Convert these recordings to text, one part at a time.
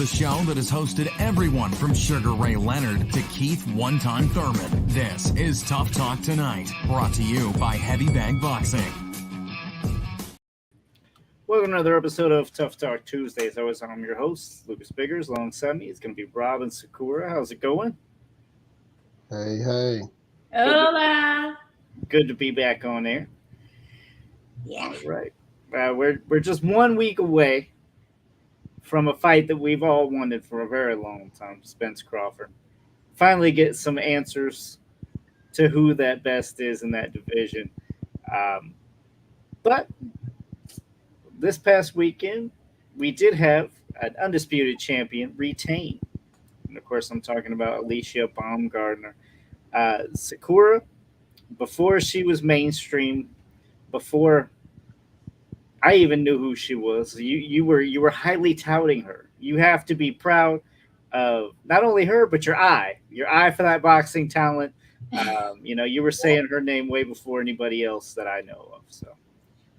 the show that has hosted everyone from Sugar Ray Leonard to Keith One-Time Thurman. This is Tough Talk Tonight, brought to you by Heavy Bag Boxing. Welcome to another episode of Tough Talk Tuesdays. I'm your host, Lucas Biggers. Alongside me is going to be Rob and Sakura. How's it going? Hey. Hola. Good to be back on air. Yeah. All right. We're just 1 week away from a fight that we've all wanted for a very long time, Spence Crawford. Finally get some answers to who that best is in that division. But this past weekend, we did have an undisputed champion retain. And of course, I'm talking about Alicia Baumgardner. Sakura, before she was mainstream, before I even knew who she was, you were highly touting her. You have to be proud of not only her, but your eye for that boxing talent. You were saying her name way before anybody else that I know of. So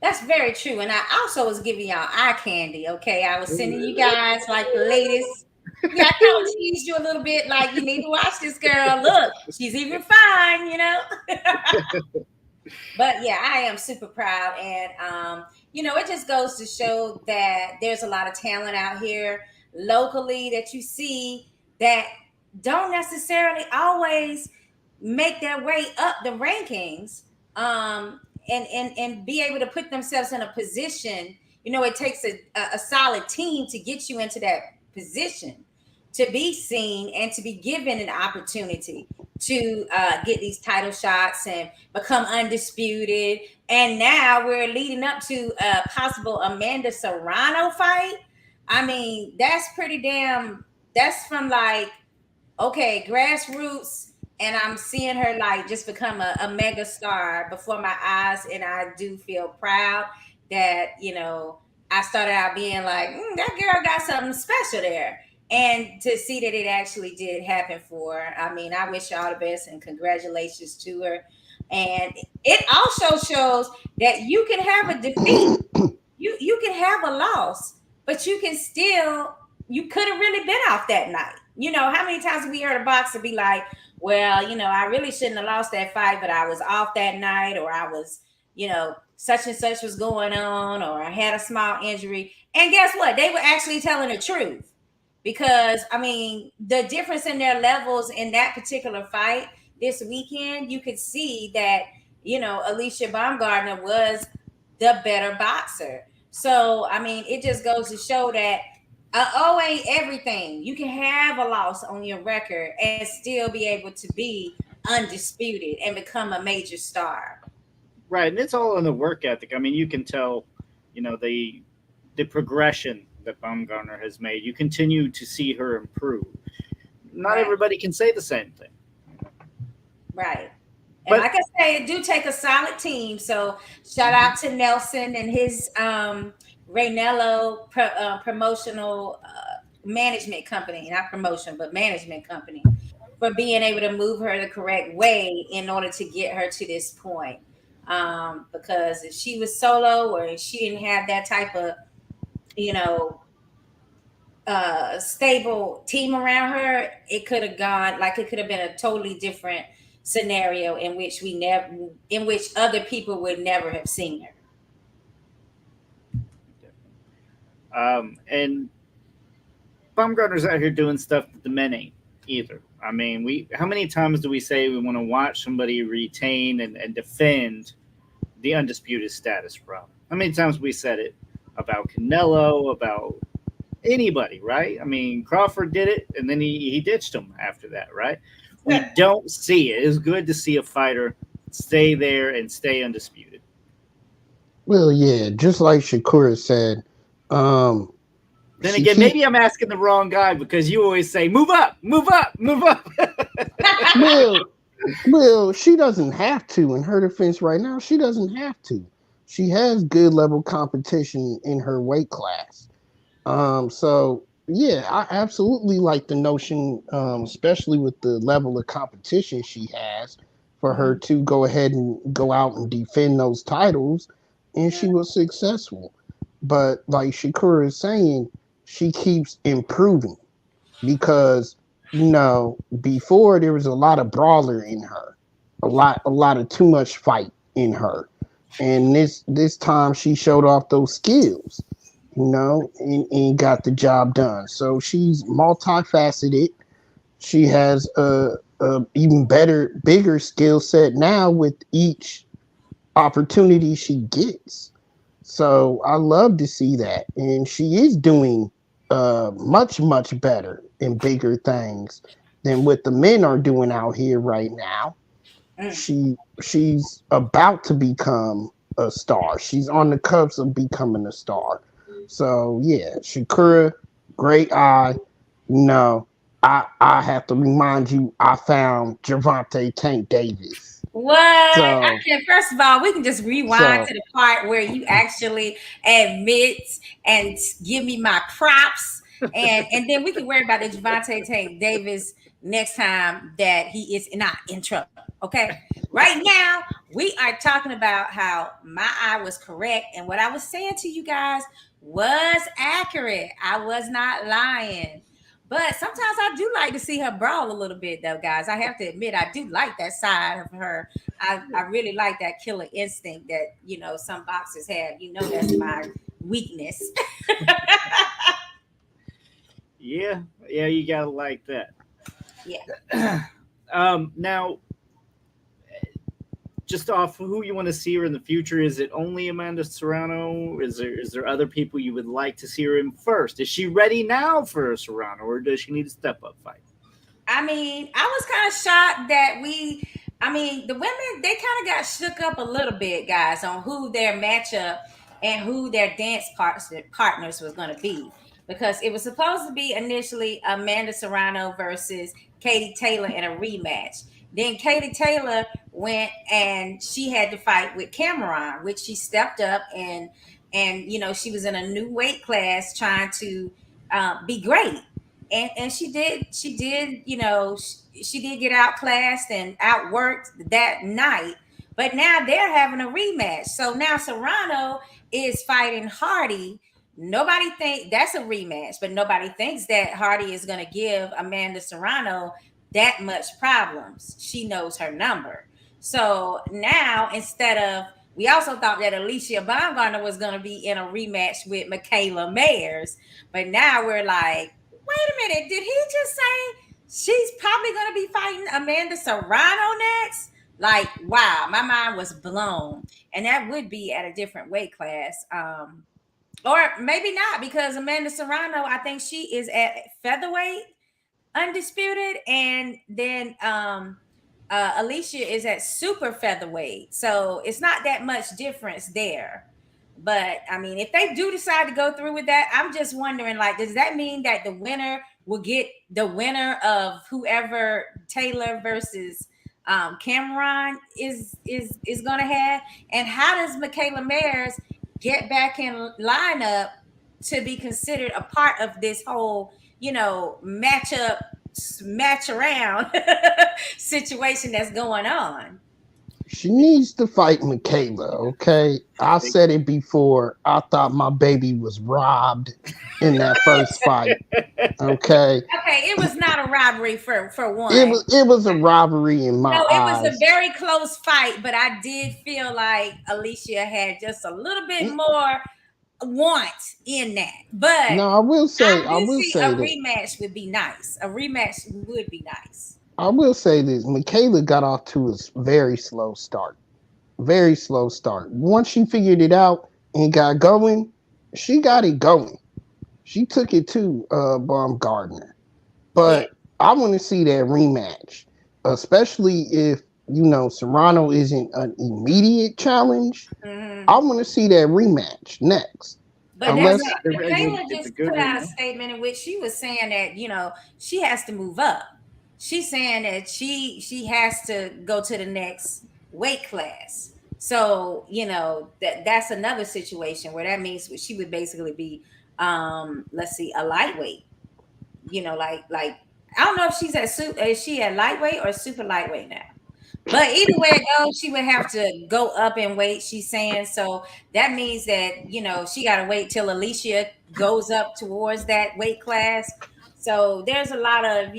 that's very true. And I also was giving y'all eye candy. Okay. I was sending you guys like the latest. Yeah, I kind of teased you a little bit, like, you need to watch this girl. Look, she's even fine, But yeah, I am super proud. And, it just goes to show that there's a lot of talent out here locally that you see that don't necessarily always make their way up the rankings and be able to put themselves in a position. It takes a solid team to get you into that position, to be seen and to be given an opportunity to get these title shots and become undisputed. And now we're leading up to a possible Amanda Serrano fight. I mean, that's pretty damn, that's from grassroots. And I'm seeing her just become a mega star before my eyes. And I do feel proud that, I started out being like, that girl got something special there. And to see that it actually did happen for her, I mean, I wish her all the best and congratulations to her. And it also shows that you can have a defeat. You can have a loss, but you could have really been off that night. How many times have we heard a boxer be like, well, I really shouldn't have lost that fight, but I was off that night, or I was, such and such was going on, or I had a small injury. And guess what? They were actually telling the truth. Because, I mean, the difference in their levels in that particular fight this weekend, you could see that, Alicia Baumgardner was the better boxer. So, I mean, it just goes to show that ain't everything. You can have a loss on your record and still be able to be undisputed and become a major star. Right, and it's all in the work ethic. I mean, you can tell, the progression that Baumgardner has made. You continue to see her improve. Not everybody can say the same thing. Right. And like I say, it do take a solid team. So shout out to Nelson and his Raynello promotional management company, not promotion, but management company, for being able to move her the correct way in order to get her to this point. Because if she was solo or if she didn't have that type of stable team around her, it could have gone it could have been a totally different scenario in which other people would never have seen her. And Baumgardner's out here doing stuff that the men ain't either. I mean, how many times do we say we want to watch somebody retain and defend the undisputed status, bro? How many times we said it about Canelo, about anybody, right? I mean, Crawford did it, and then he ditched him after that, right? We don't see it. It's good to see a fighter stay there and stay undisputed. Well, yeah, just like Shakur said. Then again, maybe I'm asking the wrong guy because you always say, move up, move up, move up. Well, she doesn't have to. In her defense right now, she doesn't have to. She has good level competition in her weight class. So yeah, I absolutely like the notion, especially with the level of competition she has, for her to go ahead and go out and defend those titles, and she was successful. But like Shakur is saying, she keeps improving because before there was a lot of brawler in her, a lot of too much fight in her, and this time she showed off those skills, and got the job done. So she's multifaceted. She has a even better, bigger skill set now with each opportunity she gets. So I love to see that, and she is doing much much better and bigger things than what the men are doing out here right now. Mm. She's about to become a star. She's on the cusp of becoming a star. So yeah, Shakura, great eye. No, I have to remind you, I found Javante Tank Davis. What? I So can, first of all, we can just rewind so to the part where you actually admit and give me my props, and then we can worry about the Javante Tank Davis next time that he is not in trouble. Okay. Right now, we are talking about how my eye was correct, and what I was saying to you guys was accurate. I was not lying. But sometimes I do like to see her brawl a little bit, though, guys. I have to admit, I do like that side of her. I really like that killer instinct that, some boxers have. That's my weakness. Yeah, you gotta like that. Yeah. Now, just off who you want to see her in the future, is it only Amanda Serrano? Is there other people you would like to see her in first? Is she ready now for a Serrano, or does she need a step up fight? I mean, I was kind of shocked that the women, they kind of got shook up a little bit, guys, on who their matchup and who their dance partners was going to be. Because it was supposed to be initially Amanda Serrano versus Katie Taylor in a rematch. Then Katie Taylor went and she had to fight with Cameron, which she stepped up and she was in a new weight class trying to be great. And she did she did get outclassed and outworked that night. But now they're having a rematch. So now Serrano is fighting Hardy. Nobody think that's a rematch, but nobody thinks that Hardy is going to give Amanda Serrano that much problems. She knows her number. So now instead of, we also thought that Alicia Baumgardner was going to be in a rematch with Michaela Mayers, but now we're like, wait a minute, did he just say she's probably going to be fighting Amanda Serrano next? Like, wow, my mind was blown. And that would be at a different weight class. Or maybe not, because Amanda Serrano, I think she is at featherweight, undisputed, and then Alicia is at super featherweight. So it's not that much difference there. But I mean, if they do decide to go through with that, I'm just wondering, like, does that mean that the winner will get the winner of whoever Taylor versus Cameron is going to have? And how does Michaela Mayers get back in lineup to be considered a part of this whole, match around situation that's going on? she needs to fight Michaela, okay? I said it before. I thought my baby was robbed in that first fight. Okay. Okay, it was not a robbery for one. It was a robbery in my No, it was eyes. a very close fight, but I did feel like Alicia had just a little bit more want in that. But No, I will say a that rematch would be nice. A rematch would be nice. I will say this. Michaela got off to a very slow start. Very slow start. Once she figured it out and got going, she got it going. She took it to Baumgardner. Yeah. But I want to see that rematch, especially if Serrano isn't an immediate challenge. Mhm. I want to see that rematch next. But Unless Michaela just put out a statement in which she was saying that she has to move up. She's saying that she has to go to the next weight class. So that's another situation where that means she would basically be let's see, a lightweight. Like I don't know if she's is she at lightweight or super lightweight now. But either way it goes, she would have to go up in weight, she's saying. So that means that, she got to wait till Alicia goes up towards that weight class. So there's a lot of,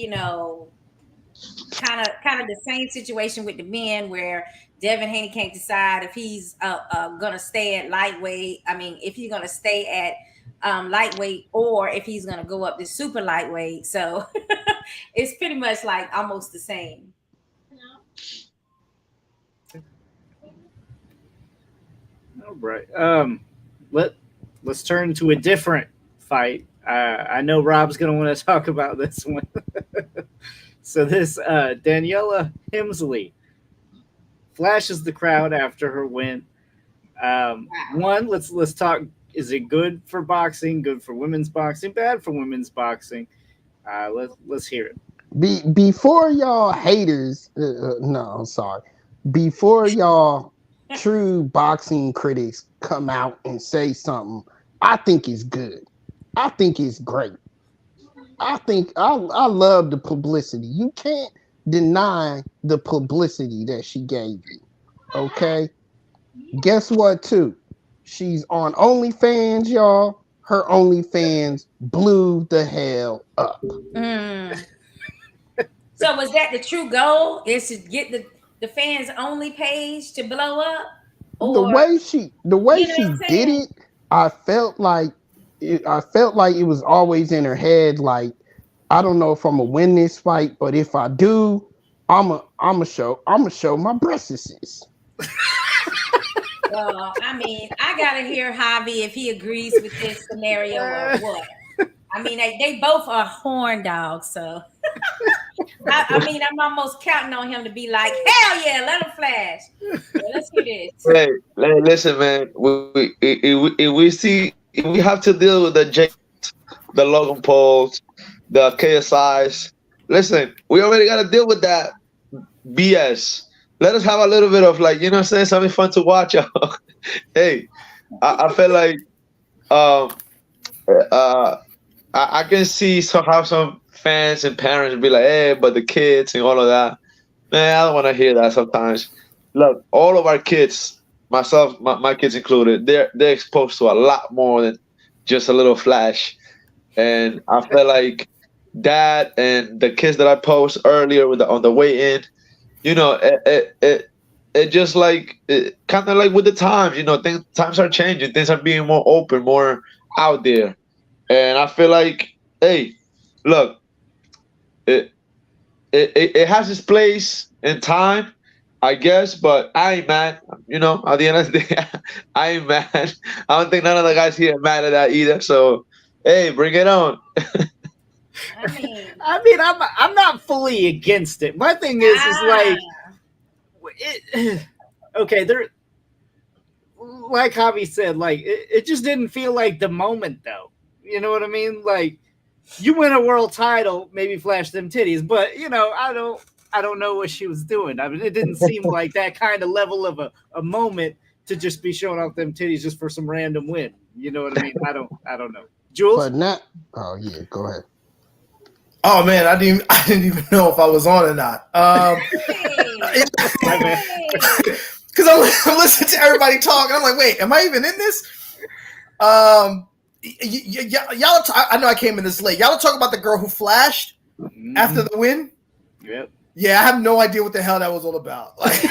kind of the same situation with the men where Devin Haney can't decide if he's gonna stay at lightweight. I mean, if he's gonna stay at lightweight or if he's gonna go up to super lightweight. So it's pretty much like almost the same. All right. Let's turn to a different fight. I know Rob's gonna want to talk about this one. So this Daniella Hemsley flashes the crowd after her win. One, let's talk. Is it good for boxing? Good for women's boxing? Bad for women's boxing? Let's hear it. Before y'all haters, no, I'm sorry. Before y'all true boxing critics come out and say something, I think it's good. I think it's great. I think I love the publicity. You can't deny the publicity that she gave you. Okay? Guess what, too? She's on OnlyFans, y'all. Her OnlyFans blew the hell up. So was that the true goal? Is to get the fans only page to blow up? Or, the way she did it, I felt like it was always in her head. Like, I don't know if I'm gonna win this fight, but if I do, I'm a show my breasts. Well, I mean, I gotta hear Javi if he agrees with this scenario or what. I mean, they both are horn dogs, so I mean, I'm almost counting on him to be like, hell yeah, let him flash. Well, let's hear this. Hey, listen, man. We have to deal with the Logan Pauls, the KSIs. Listen, we already got to deal with that BS. Let us have a little bit of, like, you know what I'm saying, something fun to watch, y'all. Hey, I feel like I can see how some fans and parents be like, hey, but the kids and all of that. Man, I don't want to hear that sometimes. Look, all of our kids, myself, my kids included, they're exposed to a lot more than just a little flash. And I feel like that and the kids that I post earlier on the way in, you know, it just like kind of like with the times, you know, times are changing, things are being more open, more out there, and I feel like, hey, look, it has its place in time, I guess, but I ain't mad. You know, at the end of the day, I ain't mad. I don't think none of the guys here are mad at that either. So, hey, bring it on. I mean, I'm not fully against it. My thing is like, okay, there, like Javi said, like it just didn't feel like the moment, though. You know what I mean? Like, you win a world title, maybe flash them titties, but you know, I don't know what she was doing. I mean, it didn't seem like that kind of level of a moment to just be showing off them titties just for some random win. You know what I mean? I don't know. Jules? But not. Oh yeah, go ahead. Oh man, I didn't even know if I was on or not. Because I'm listening to everybody talk, and I'm like, wait, am I even in this? Y'all, I know I came in this late. Y'all talk about the girl who flashed after the win. Yep. Yeah, I have no idea what the hell that was all about. Like,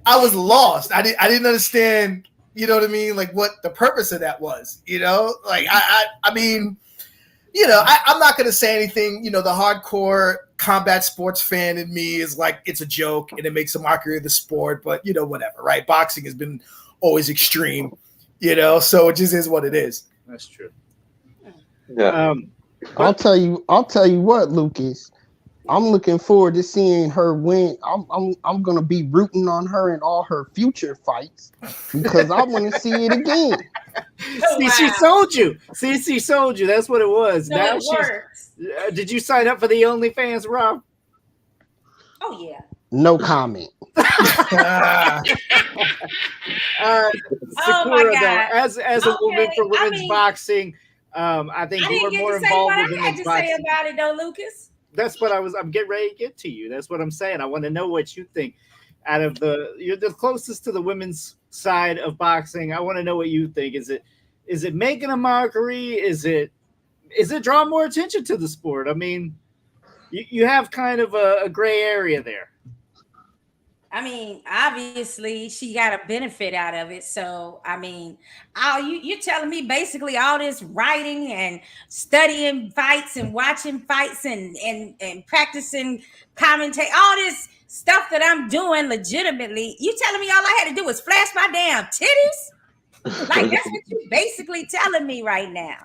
I was lost. I didn't understand. You know what I mean? Like, what the purpose of that was. You know, like I mean, you know, I'm not gonna say anything. You know, the hardcore combat sports fan in me is like, it's a joke and it makes a mockery of the sport. But you know, whatever, right? Boxing has been always extreme. You know, so it just is what it is. That's true. Yeah. I'll tell you what, Lucas. I'm looking forward to seeing her win. I'm gonna be rooting on her in all her future fights because I want to see it again. She sold you. She sold you. That's what it was. So now it works. Did you sign up for the OnlyFans, Rob? Oh yeah. No comment. Sakura, my God. though, as a woman for women's boxing, I think you were more involved with women's boxing. I didn't get to say what I had to say about it, though, Lucas. that's what I'm getting ready to get to you. That's what I'm saying. I want to know what you think. Out of you're the closest to the women's side of boxing. I want to know what you think. Is it making a mockery? Is it drawing more attention to the sport? I mean, you have kind of a gray area there. I mean, obviously she got a benefit out of it. So, I mean, you're telling me basically all this writing and studying fights and watching fights and practicing commentate, all this stuff that I'm doing legitimately. You telling me all I had to do was flash my damn titties? Like, that's what you're basically telling me right now.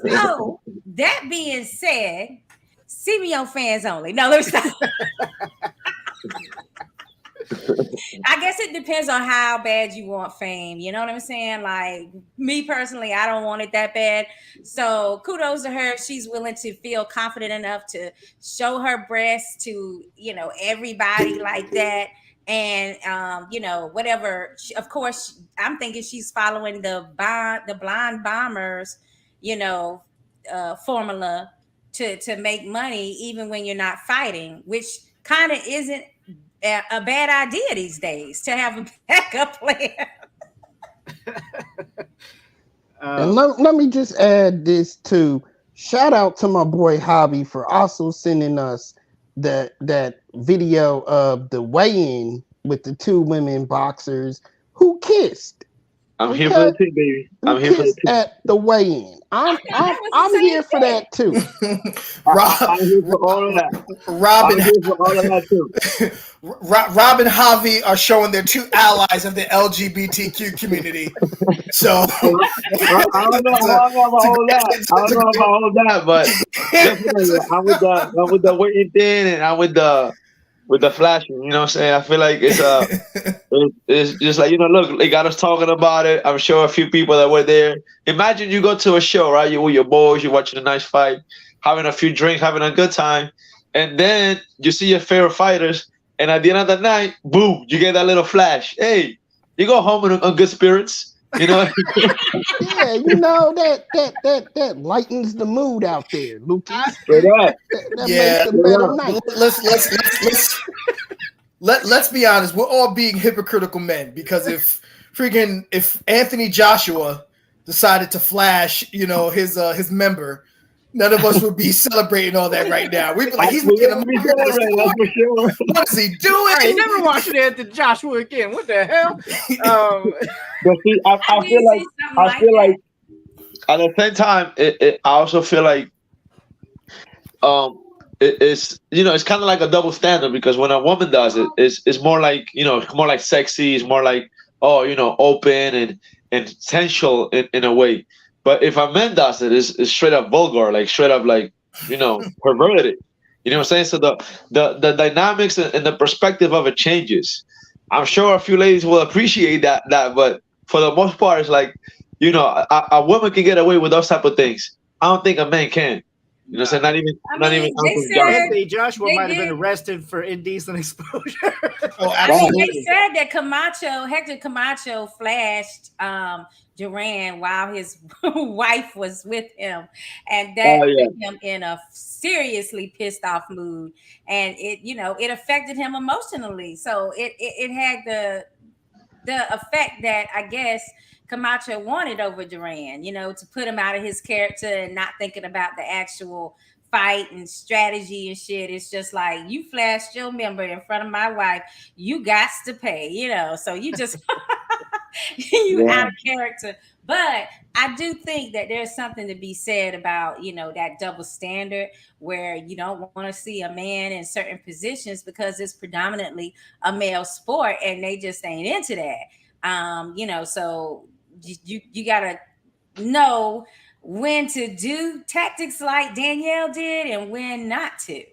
So, that being said, see me on Fans Only. No, let's stop. I guess it depends on how bad you want fame. You know what I'm saying? Like, me personally, I don't want it that bad. So kudos to her if she's willing to feel confident enough to show her breasts to, everybody like that. And, whatever. Of course, I'm thinking she's following the Blind Bombers, formula to make money even when you're not fighting, which kind of isn't a bad idea these days to have a backup plan. And let me just add this too. Shout out to my boy Hobby for also sending us that video of the weigh-in with the two women boxers who kissed. I'm here for it too, baby. I'm here for it too. At the weigh-in. I'm here for that too. I'm here for all of that. Robin, I'm here for all of that too. Rob and Javi are showing their two allies of the LGBTQ community. So I don't know about all that, but definitely I'm with the waiting thing, and I'm with the flashing. You know what I'm saying? I feel like it's just like, look, they got us talking about it. I'm sure a few people that were there. Imagine you go to a show, right? You're with your boys, you're watching a nice fight, having a few drinks, having a good time, and then you see your favorite fighters. And at the end of the night, boom, you get that little flash. Hey, you go home on good spirits, Yeah, that lightens the mood out there, Lucas. Straight up. That makes a better night. Let's be honest. We're all being hypocritical men, because if Anthony Joshua decided to flash, his member, none of us would be celebrating all that right now. We'd be like, he's making a what is he doing? I ain't never watching Anthony Joshua again. What the hell? But see, I feel like at the same time, I also feel like it's it's kind of like a double standard, because when a woman does it, it's more like more like sexy, it's more like open and sensual in a way. But if a man does it, it's straight up vulgar, like straight up like perverted. You know what I'm saying? So the dynamics and the perspective of it changes. I'm sure a few ladies will appreciate that, but for the most part, it's like a woman can get away with those type of things. I don't think a man can. You know what I'm saying? Not even Anthony Joshua might have been arrested for indecent exposure. They said that Hector Camacho flashed Duran while his wife was with him, and that put him in a seriously pissed off mood, and it affected him emotionally. So it had the effect that I guess Camacho wanted over Duran, to put him out of his character and not thinking about the actual fight and strategy and shit. It's just like, you flashed your member in front of my wife, you got to pay, so you just out of character. But I do think that there's something to be said about, that double standard where you don't want to see a man in certain positions because it's predominantly a male sport and they just ain't into that. So you gotta know when to do tactics like Danielle did and when not to.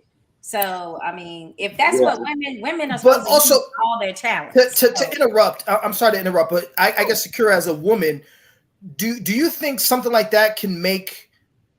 So I mean, if that's what women are supposed to use all their talents. To interrupt, I'm sorry to interrupt, but I guess Sakura, as a woman, do you think something like that can make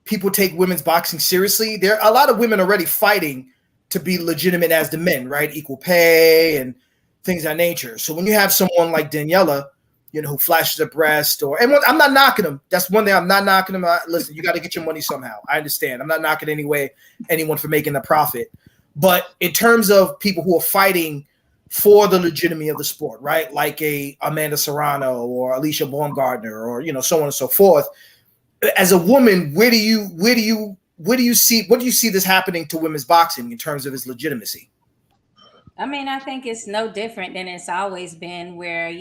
people take women's boxing seriously? There are a lot of women already fighting to be legitimate as the men, right? Equal pay and things of that nature. So when you have someone like Daniela who flashes a breast I'm not knocking them. That's one thing I'm not knocking them. Listen, you got to get your money somehow. I understand. I'm not knocking anyone for making a profit. But in terms of people who are fighting for the legitimacy of the sport, right? Like a Amanda Serrano or Alicia Baumgardner or, so on and so forth. As a woman, what do you see this happening to women's boxing in terms of its legitimacy? I mean, I think it's no different than it's always been, where,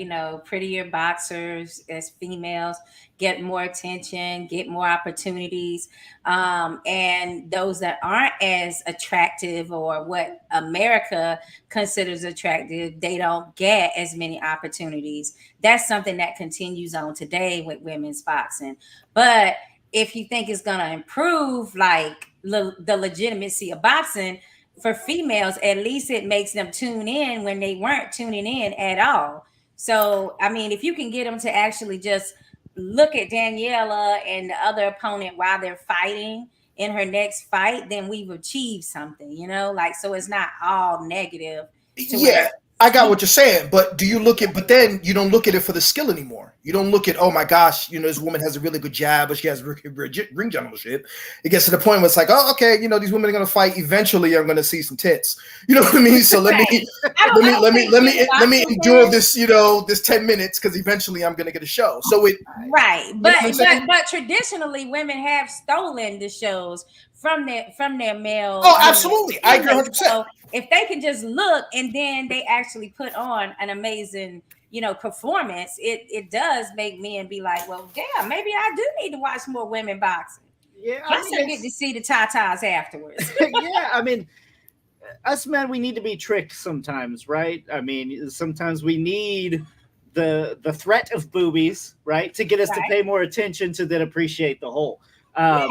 prettier boxers as females get more attention, get more opportunities. And those that aren't as attractive, or what America considers attractive, they don't get as many opportunities. That's something that continues on today with women's boxing. But if you think it's going to improve, like the legitimacy of boxing, for females, at least it makes them tune in when they weren't tuning in at all. So, I mean, if you can get them to actually just look at Daniella and the other opponent while they're fighting in her next fight, then we've achieved something, so it's not all negative. Yeah, I got what you're saying, but then you don't look at it for the skill anymore. You don't look at, oh my gosh, this woman has a really good jab, but she has ring generalship. It gets to the point where it's like, oh, okay, these women are going to fight. Eventually, I'm going to see some tits. You know what I mean? So let me endure this, this 10 minutes, because eventually I'm going to get a show. So right, but traditionally, women have stolen the shows from their male. Oh, absolutely, I agree 100%. So if they can just look, and then they actually put on an amazing, performance, it does make men be like, well, yeah, maybe I do need to watch more women boxing. Yeah, I get to see the tatas afterwards. Yeah, I mean, us men, we need to be tricked sometimes, right? I mean, sometimes we need the threat of boobies, right, to get us to pay more attention, to then appreciate the whole. I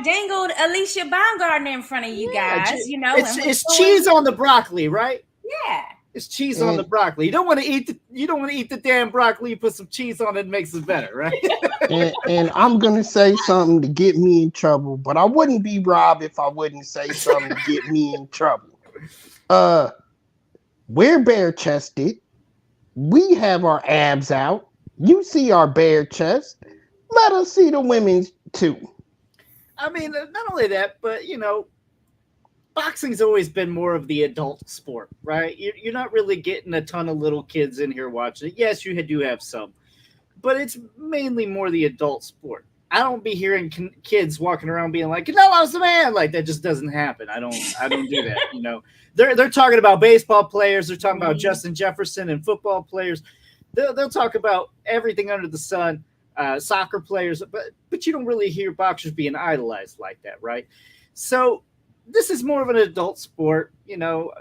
dangled Alicia Baumgardner in front of you guys, it's cheese on the broccoli, right? Yeah, it's cheese on the broccoli. You don't want to eat the damn broccoli. You put some cheese on it, makes it better, right? and I'm gonna say something to get me in trouble, but I wouldn't be Rob if I wouldn't say something to get me in trouble. We're bare chested. We have our abs out. You see our bare chest. Let us see the women's too. I mean, not only that, but boxing's always been more of the adult sport, right? You're not really getting a ton of little kids in here watching it. Yes, you do have some, but it's mainly more the adult sport. I don't be hearing kids walking around being like, "Canelo's the man." Like, that just doesn't happen. I don't do that. They're talking about baseball players. They're talking about Justin Jefferson and football players. They'll talk about everything under the sun. Soccer players, but you don't really hear boxers being idolized like that, right? So this is more of an adult sport. You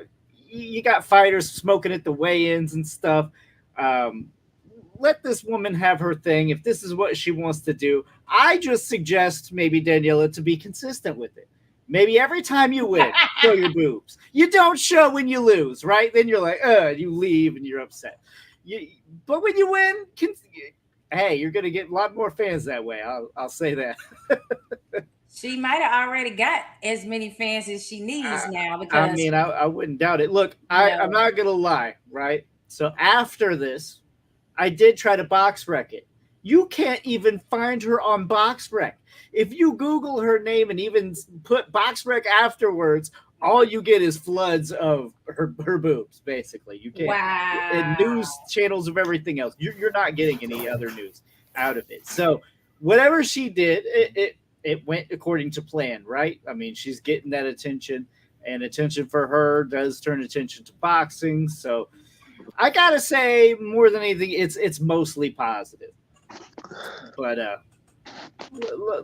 got fighters smoking at the weigh-ins and stuff. Let this woman have her thing. If this is what she wants to do, I just suggest maybe Daniella to be consistent with it. Maybe every time you win, show your boobs. You don't show when you lose, right? Then you're like, you leave and you're upset. But when you win, hey, you're going to get a lot more fans that way. I'll say that. She might have already got as many fans as she needs now. Because I mean, I wouldn't doubt it. Look, I'm not going to lie, right? So after this, I did try to box rec it. You can't even find her on BoxRec. If you Google her name and even put BoxRec afterwards, all you get is floods of her boobs, basically. You can't. Wow. And news channels of everything else. You're not getting any other news out of it. So whatever she did, it went according to plan, right? I mean, she's getting that attention, and attention for her does turn attention to boxing. So I gotta say, more than anything, it's mostly positive. But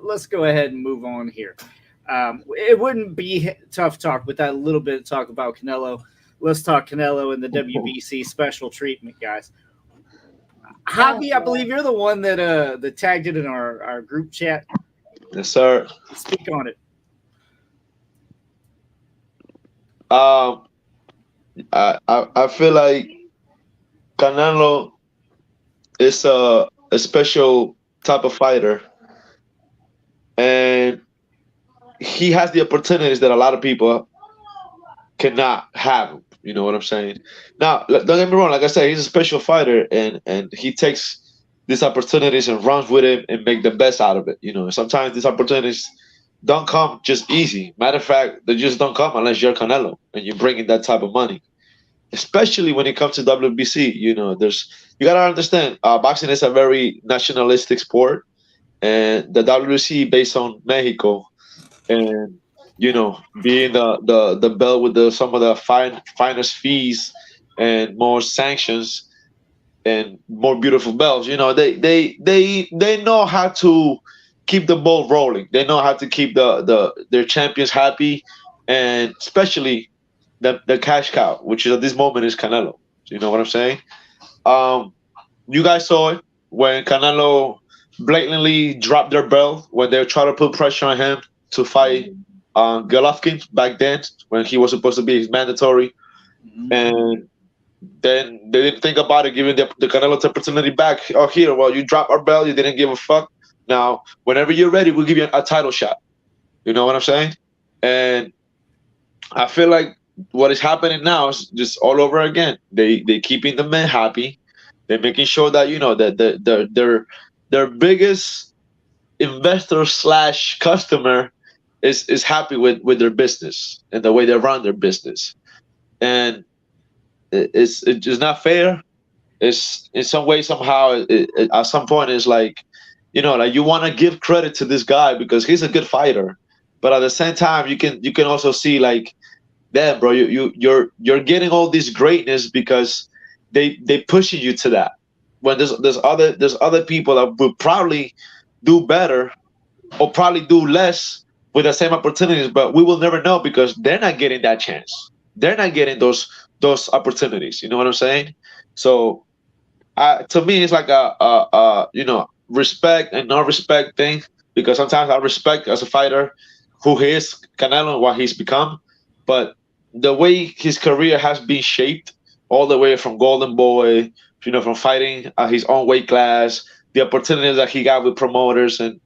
let's go ahead and move on here. It wouldn't be tough talk without a little bit of talk about Canelo. Let's talk Canelo and the WBC special treatment, guys. Javi, I believe you're the one that tagged it in our group chat. Yes, sir. Speak on it. I feel like Canelo is a special type of fighter, and he has the opportunities that a lot of people cannot have him. You know what I'm saying? Now, don't get me wrong. Like I said, he's a special fighter, and he takes these opportunities and runs with it and make the best out of it. You know, sometimes these opportunities don't come just easy. Matter of fact, they just don't come unless you're Canelo and you're bringing that type of money. Especially when it comes to WBC, you know, you gotta understand, boxing is a very nationalistic sport, and the WBC based on Mexico, and you know, being the belt with some of the finest fees and more sanctions and more beautiful belts. You know, they know how to keep the ball rolling. They know how to keep their champions happy, and especially the cash cow, which is at this moment is Canelo. You know what I'm saying? Um, you guys saw it when Canelo blatantly dropped their belt when they tried to put pressure on him to fight Golovkin back then when he was supposed to be his mandatory, and then they didn't think about it, giving the Canelo the opportunity back. Oh, here, well, you dropped our belt, you didn't give a fuck. Now, whenever you're ready, we'll give you a title shot. You know what I'm saying? And I feel like what is happening now is just all over again. They keeping the men happy. They're making sure that you know that their biggest investor slash customer is happy with their business and the way they run their business. And it's just not fair. It's in some way somehow at some point it's like, you know, like you want to give credit to this guy because he's a good fighter, but at the same time you can also see like, damn, bro, you're getting all this greatness because they pushing you to that. When there's other people that would probably do better or probably do less with the same opportunities, but we will never know because they're not getting that chance. They're not getting those opportunities. You know what I'm saying? So to me, it's like a you know, respect and non-respect thing, because sometimes I respect as a fighter who he is, Canelo, and what he's become, but the way his career has been shaped, all the way from Golden Boy, you know, from fighting his own weight class, the opportunities that he got with promoters and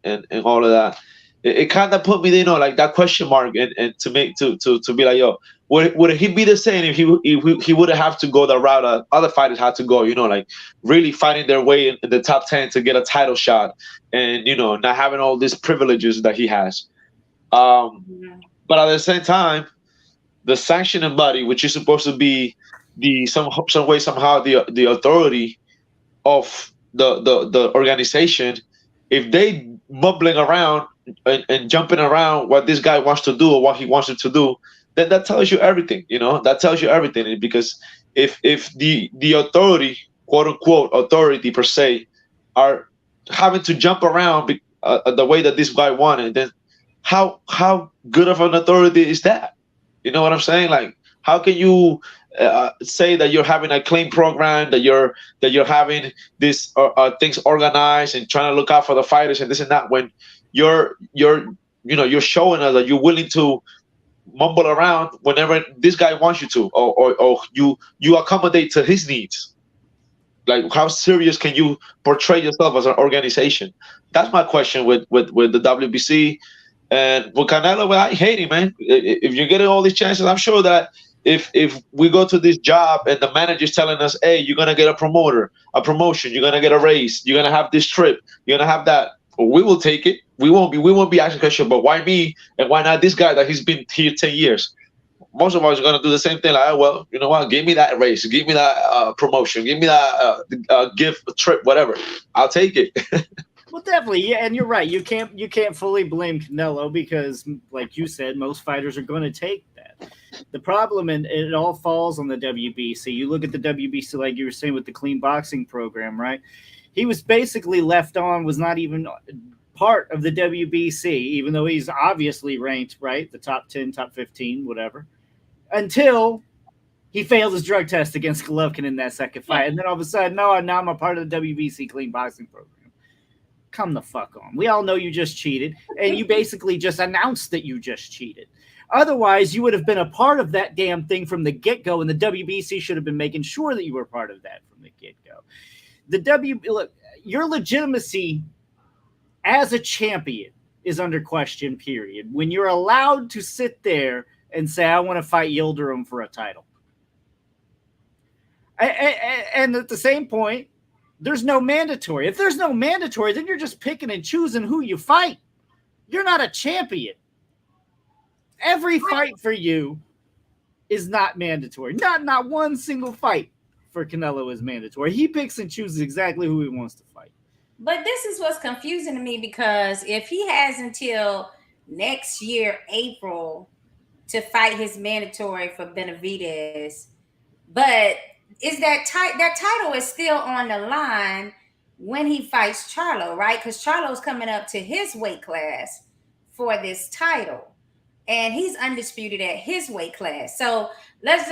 all of that, it kind of put me, you know, like that question mark, and to make to be like, yo, would he be the same if he would have to go the route that other fighters had to go, you know, like really fighting their way in the top 10 to get a title shot, and you know, not having all these privileges that he has. But at the same time, the sanctioning body, which is supposed to be some way somehow the authority of the organization, if they mumbling around and jumping around what this guy wants to do or what he wants it to do, then that tells you everything. You know, that tells you everything, because if the authority, quote unquote authority per se, are having to jump around the way that this guy wanted, then how good of an authority is that? You know what I'm saying? Like, how can you say that you're having a clean program, that you're having this things organized and trying to look out for the fighters and this and that, when you're showing us that you're willing to mumble around whenever this guy wants you to, or you accommodate to his needs? Like, how serious can you portray yourself as an organization? That's my question with the WBC. And with Canelo, well, I hate him, man. If you're getting all these chances, I'm sure that if we go to this job and the manager's telling us, hey, you're gonna get a promotion, you're gonna get a raise, you're gonna have this trip, you're gonna have that, we will take it. We won't be asking questions, but why me and why not this guy that he's been here 10 years? Most of us are gonna do the same thing. Like, oh, well, you know what? Give me that raise, give me that promotion, give me that gift, trip, whatever. I'll take it. Well, definitely, yeah, and you're right. You can't fully blame Canelo because, like you said, most fighters are going to take that. The problem, and it all falls on the WBC. You look at the WBC, like you were saying, with the clean boxing program, right? He was basically left on, was not even part of the WBC, even though he's obviously ranked, right, the top 10, top 15, whatever, until he failed his drug test against Golovkin in that second fight. And then all of a sudden, now I'm a part of the WBC clean boxing program. Come the fuck on. We all know you just cheated, and you basically just announced that you just cheated. Otherwise, you would have been a part of that damn thing from the get-go, and the WBC should have been making sure that you were part of that from the get-go. Look, your legitimacy as a champion is under question, period. When you're allowed to sit there and say, I want to fight Yildirim for a title. And at the same point, there's no mandatory. If there's no mandatory, then you're just picking and choosing who you fight. You're not a champion. Every fight for you is not mandatory. Not one single fight for Canelo is mandatory. He picks and chooses exactly who he wants to fight. But this is what's confusing to me, because if he has until next year, April, to fight his mandatory for Benavidez, but is that title is still on the line when he fights Charlo, right? Because Charlo's coming up to his weight class for this title, and he's undisputed at his weight class. So let's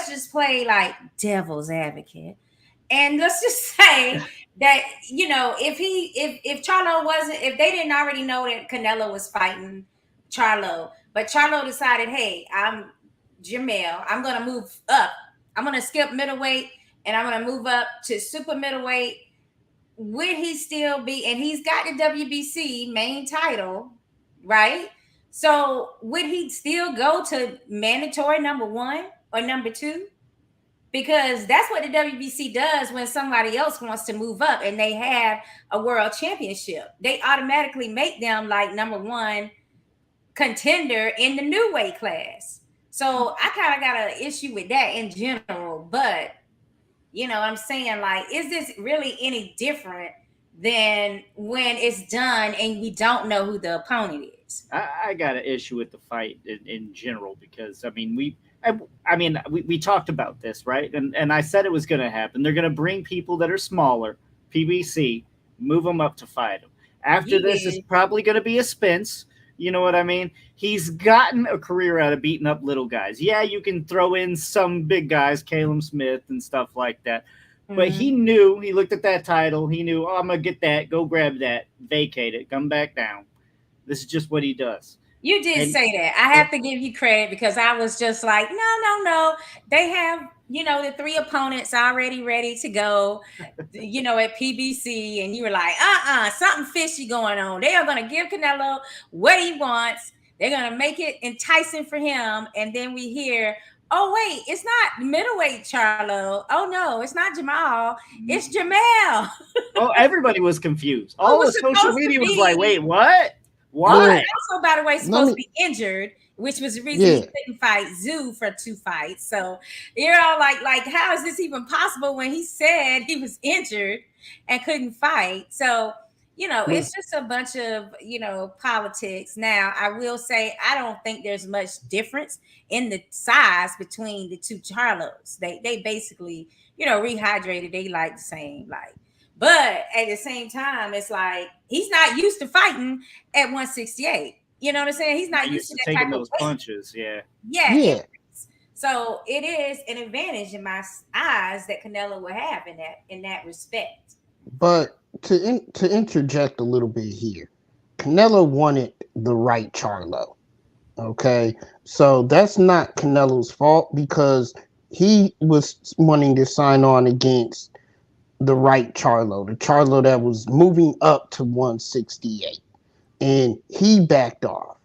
just play like devil's advocate, and let's just say that, you know, if Charlo wasn't, if they didn't already know that Canelo was fighting Charlo, but Charlo decided, hey, I'm Jamel, I'm gonna move up. I'm going to skip middleweight and I'm going to move up to super middleweight. Would he still be, and he's got the WBC main title, right? So would he still go to mandatory number 1 or number 2? Because that's what the WBC does when somebody else wants to move up and they have a world championship. They automatically make them like number 1 contender in the new weight class. So I kind of got an issue with that in general, but you know, I'm saying, like, is this really any different than when it's done and we don't know who the opponent is? I got an issue with the fight in general because I mean we talked about this, right? And I said it was going to happen. They're going to bring people that are smaller, PBC, move them up to fight them. After this is probably going to be a Spence. You know what I mean? He's gotten a career out of beating up little guys. Yeah, you can throw in some big guys, Caleb Smith and stuff like that. Mm-hmm. But he knew, he looked at that title. He knew, oh, I'm going to get that, go grab that, vacate it, come back down. This is just what he does. You did say that. I have to give you credit because I was just like, no. They have, you know, the 3 opponents already ready to go, you know, at PBC. And you were like, something fishy going on. They are going to give Canelo what he wants. They're going to make it enticing for him. And then we hear, oh, wait, it's not middleweight Charlo. Oh, no, it's not Jamal. It's Jamel. Oh, everybody was confused. All the social media was like, wait, what? Why? Also, by the way, supposed to be injured, which was the reason he couldn't fight Zoo for 2 fights. So you're all like, how is this even possible when he said he was injured and couldn't fight? So, you know, it's just a bunch of, you know, politics. Now, I will say, I don't think there's much difference in the size between the 2 Charlos. They basically, you know, rehydrated. They like the same, like. But at the same time, it's like he's not used to fighting at 168. You know what I'm saying? He's not used to that taking type those of weight. punches. Yeah. So it is an advantage in my eyes that Canelo will have in that respect. But to interject a little bit here, Canelo wanted the right Charlo. Okay, so that's not Canelo's fault because he was wanting to sign on against the right Charlo, the Charlo that was moving up to 168, and he backed off.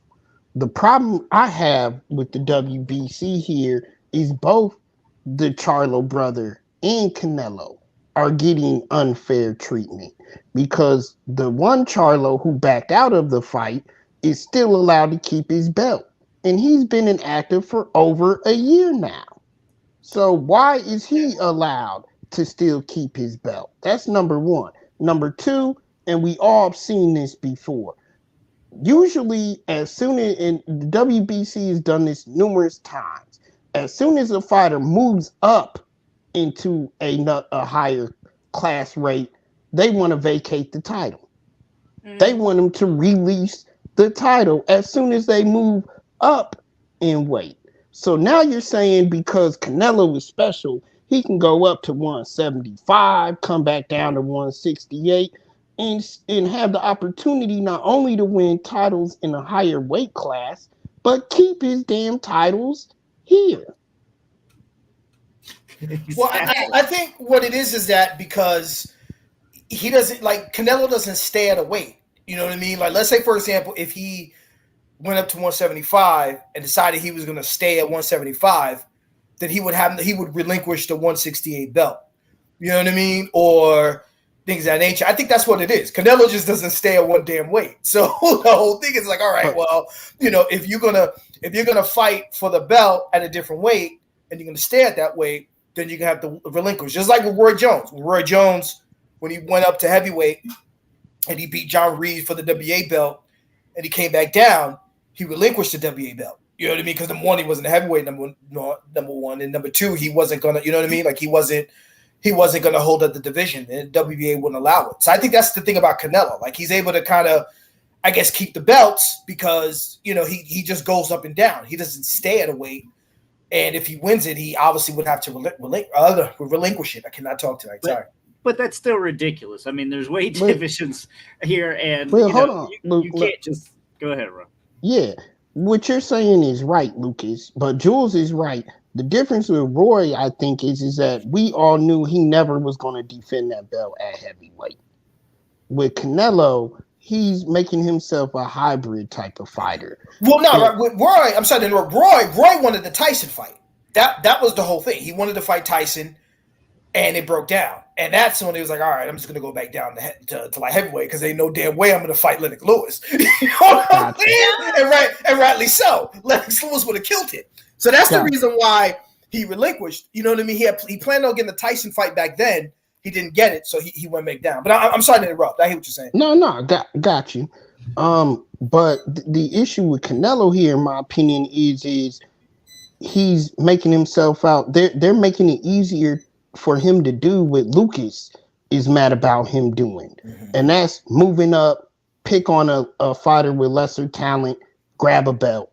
The problem I have with the WBC here is both the Charlo brother and Canelo are getting unfair treatment because the one Charlo who backed out of the fight is still allowed to keep his belt, and he's been inactive for over a year now. So why is he allowed to still keep his belt? That's number 1. Number 2, and we all have seen this before. Usually, as soon as, and the WBC has done this numerous times, as soon as a fighter moves up into a higher class rate, they want to vacate the title. They want them to release the title as soon as they move up in weight. So now you're saying because Canelo is special, he can go up to 175, come back down to 168, and have the opportunity not only to win titles in a higher weight class, but keep his damn titles here. Well, I think what it is that because he doesn't, like, Canelo doesn't stay at a weight. You know what I mean? Like, let's say, for example, if he went up to 175 and decided he was going to stay at 175, then he would relinquish the 168 belt. You know what I mean? Or things of that nature. I think that's what it is. Canelo just doesn't stay at one damn weight. So the whole thing is like, all right, well, if you're gonna fight for the belt at a different weight and you're gonna stay at that weight, then you're gonna have to relinquish. Just like with Roy Jones. Roy Jones, when he went up to heavyweight and he beat John Reed for the WA belt and he came back down, he relinquished the WA belt. You know what I mean? Because number one, he wasn't a heavyweight number one, and number two, he wasn't gonna. You know what I mean? Like he wasn't going to hold up the division, and WBA wouldn't allow it. So I think that's the thing about Canelo. Like he's able to kind of, I guess, keep the belts because he just goes up and down. He doesn't stay at a weight, and if he wins it, he obviously would have to relinquish it. I cannot talk tonight. Sorry. But that's still ridiculous. I mean, there's weight divisions here, and hold on. You can't just go ahead, Ron. Yeah, what you're saying is right, Lucas, but Jules is right. The difference with Roy, I think, is that we all knew he never was going to defend that belt at heavyweight. With Canelo, he's making himself a hybrid type of fighter. Well, no, with Roy, I'm sorry to interrupt. Roy wanted the Tyson fight. That was the whole thing. He wanted to fight Tyson, and it broke down. And that's when he was like, all right, I'm just going to go back down to like heavyweight because they know damn way I'm going to fight Lennox Lewis. You know what I'm saying? And rightly so. Lennox Lewis would have killed him. So that's the reason why he relinquished. You know what I mean? He planned on getting the Tyson fight back then. He didn't get it, so he went back down. But I'm sorry to interrupt. I hear what you're saying. No, got you. But the issue with Canelo here, in my opinion, is he's making himself out. They're making it easier for him to do what Lucas is mad about him doing. Mm-hmm. And that's moving up, pick on a fighter with lesser talent, grab a belt,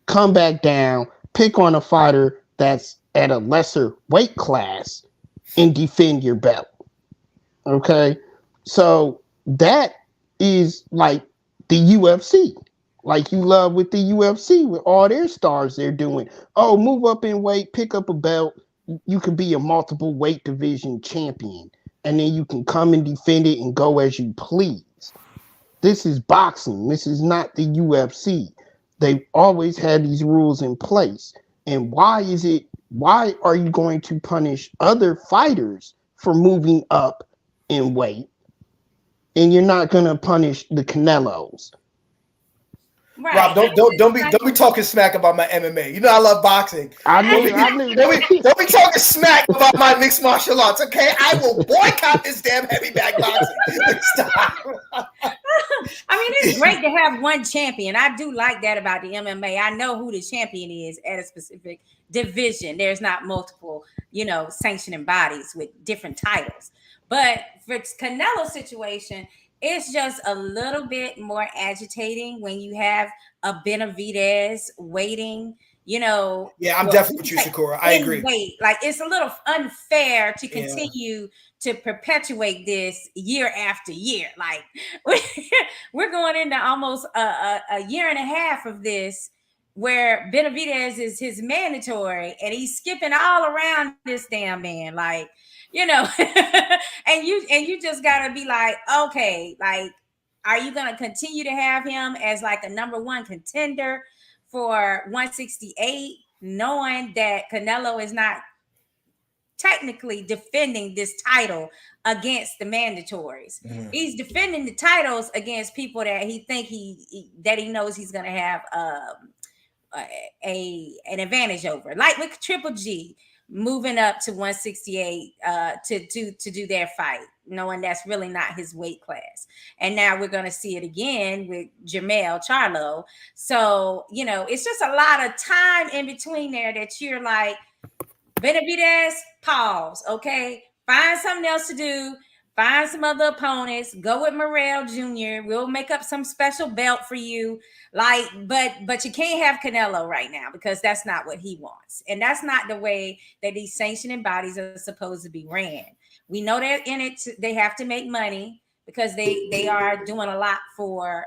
come back down, pick on a fighter that's at a lesser weight class and defend your belt. Okay? So that is like the UFC. Like you love with the UFC, with all their stars they're doing. Oh, move up in weight, pick up a belt. You can be a multiple weight division champion. And then you can come and defend it and go as you please. This is boxing. This is not the UFC. They've always had these rules in place. And why are you going to punish other fighters for moving up in weight? And you're not going to punish the Canelos. Right. Rob, don't be talking smack about my MMA. You know I love boxing. Don't be talking smack about my mixed martial arts. Okay, I will boycott this damn heavy bag boxing. Stop. I mean, it's great to have one champion. I do like that about the MMA. I know who the champion is at a specific division. There's not multiple, sanctioning bodies with different titles. But for Canelo's situation, it's just a little bit more agitating when you have a Benavidez waiting, Yeah, I'm definitely with you, Sakura. I agree. Like it's a little unfair to continue to perpetuate this year after year. Like we're going into almost a year and a half of this where Benavidez is his mandatory and he's skipping all around this damn man. Like, and you just gotta be like, okay, like, are you gonna continue to have him as like a number one contender for 168, knowing that Canelo is not technically defending this title against the mandatories? Mm-hmm. He's defending the titles against people that he knows he's gonna have an advantage over, like with Triple G moving up to 168 to do their fight, knowing that's really not his weight class. And now we're going to see it again with Jermell Charlo. So, it's just a lot of time in between there that you're like, Benavidez, pause, okay? Find something else to do. Find some other opponents. Go with Morrell Jr. We'll make up some special belt for you. Like, but you can't have Canelo right now because that's not what he wants. And that's not the way that these sanctioning bodies are supposed to be ran. We know they're in it. They have to make money because they are doing a lot for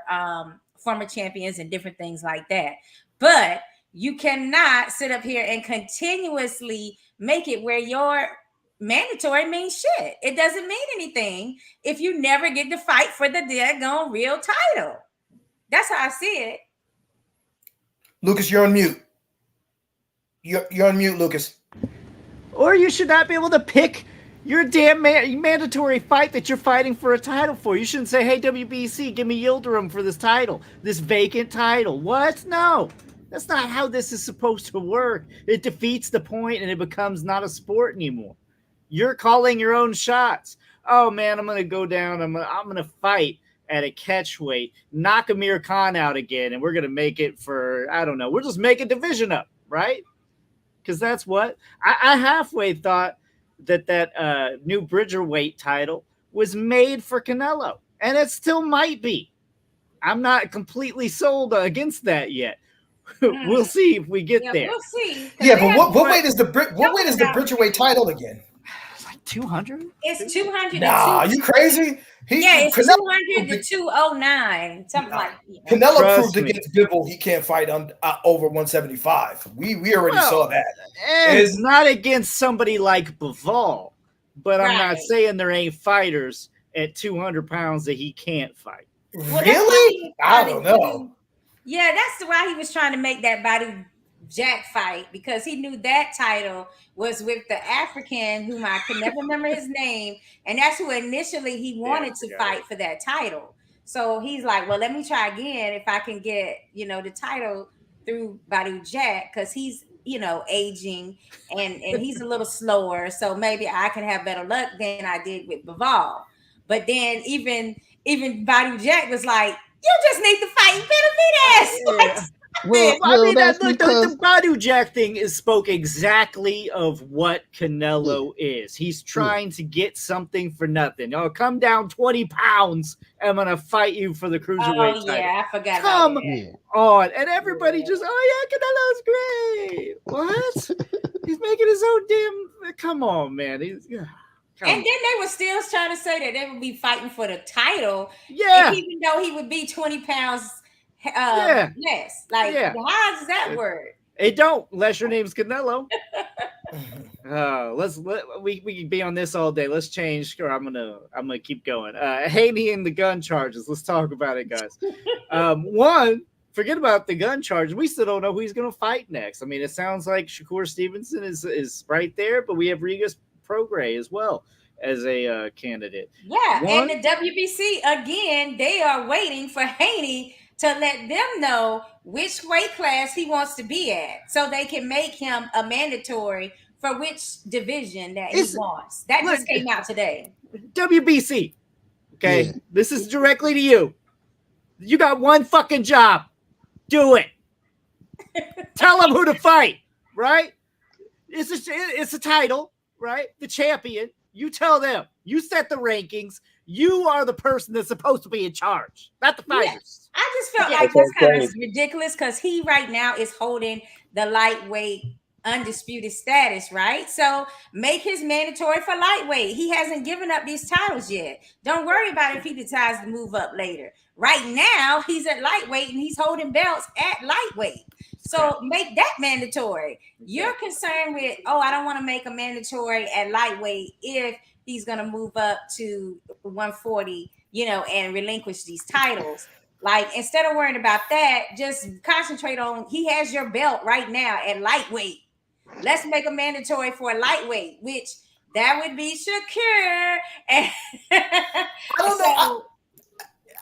former champions and different things like that. But you cannot sit up here and continuously make it where your mandatory means shit. It doesn't mean anything if you never get to fight for the daggone real title. That's how I see it. Lucas, you're on mute. You're on mute, Lucas. Or you should not be able to pick your damn mandatory fight that you're fighting for a title for. You shouldn't say, hey, WBC, give me Yildirim for this title, this vacant title. What? No. That's not how this is supposed to work. It defeats the point and it becomes not a sport anymore. You're calling your own shots. Oh, man, I'm going to go down. I'm going to fight at a catch weight, knock Amir Khan out again, and we're going to make it for, I don't know, we'll just make a division up, right? Because that's what I halfway thought that new Bridgerweight title was made for Canelo, and it still might be. I'm not completely sold against that yet. We'll see if we get there. We'll see. Yeah, but what weight is the Bridgerweight title again? It's like 200. It's 200. Nah, you crazy? It's 200 to 209, something like that. Canelo proved against Bivol he can't fight on over 175. We already saw that. It's not against somebody like Bivol, but I'm not saying there ain't fighters at 200 pounds that he can't fight. Really? I don't know. Yeah, that's why he was trying to make that Badu Jack fight, because he knew that title was with the African whom I can never remember his name, and that's who initially he wanted to fight for that title. So he's like, well, let me try again if I can get, the title through Badu Jack, because he's, aging and he's a little slower, so maybe I can have better luck than I did with Bivol. But then even Badu Jack was like, you just need to fight Benavidez. Well, the Badu Jack thing spoke exactly of what Canelo is. He's trying to get something for nothing. Oh, come down 20 pounds. I'm going to fight you for the cruiserweight title. Yeah, I forgot come about that. on. And everybody just, Canelo's great. What? He's making his own damn, come on, man. And then they were still trying to say that they would be fighting for the title. Yeah. Even though he would be 20 pounds less. Like, how does that work? It don't, unless your name's Canelo. We can be on this all day. Let's change. Or I'm gonna keep going. Haney and the gun charges. Let's talk about it, guys. One, forget about the gun charges. We still don't know who he's gonna fight next. I mean, it sounds like Shakur Stevenson is right there, but we have Regis Prograis as well as a candidate. Yeah, and the WBC again, they are waiting for Haney to let them know which weight class he wants to be at, so they can make him a mandatory for which division that he wants. That just came out today. WBC. Okay, this is directly to you. You got one fucking job. Do it. Tell them who to fight, right? It's a title, right? The champion. You tell them. You set the rankings. You are the person that's supposed to be in charge, not the fighters. Yeah, I just felt like that's kind of ridiculous, because he right now is holding the lightweight undisputed status, right? So make his mandatory for lightweight. He hasn't given up these titles yet. Don't worry about it if he decides to move up later. Right now, he's at lightweight and he's holding belts at lightweight. So make that mandatory. You're concerned with, I don't want to make a mandatory at lightweight if he's going to move up to 140, and relinquish these titles. Like, instead of worrying about that, just concentrate on, he has your belt right now at lightweight. Let's make a mandatory for a lightweight, which that would be Shakur. And I don't know.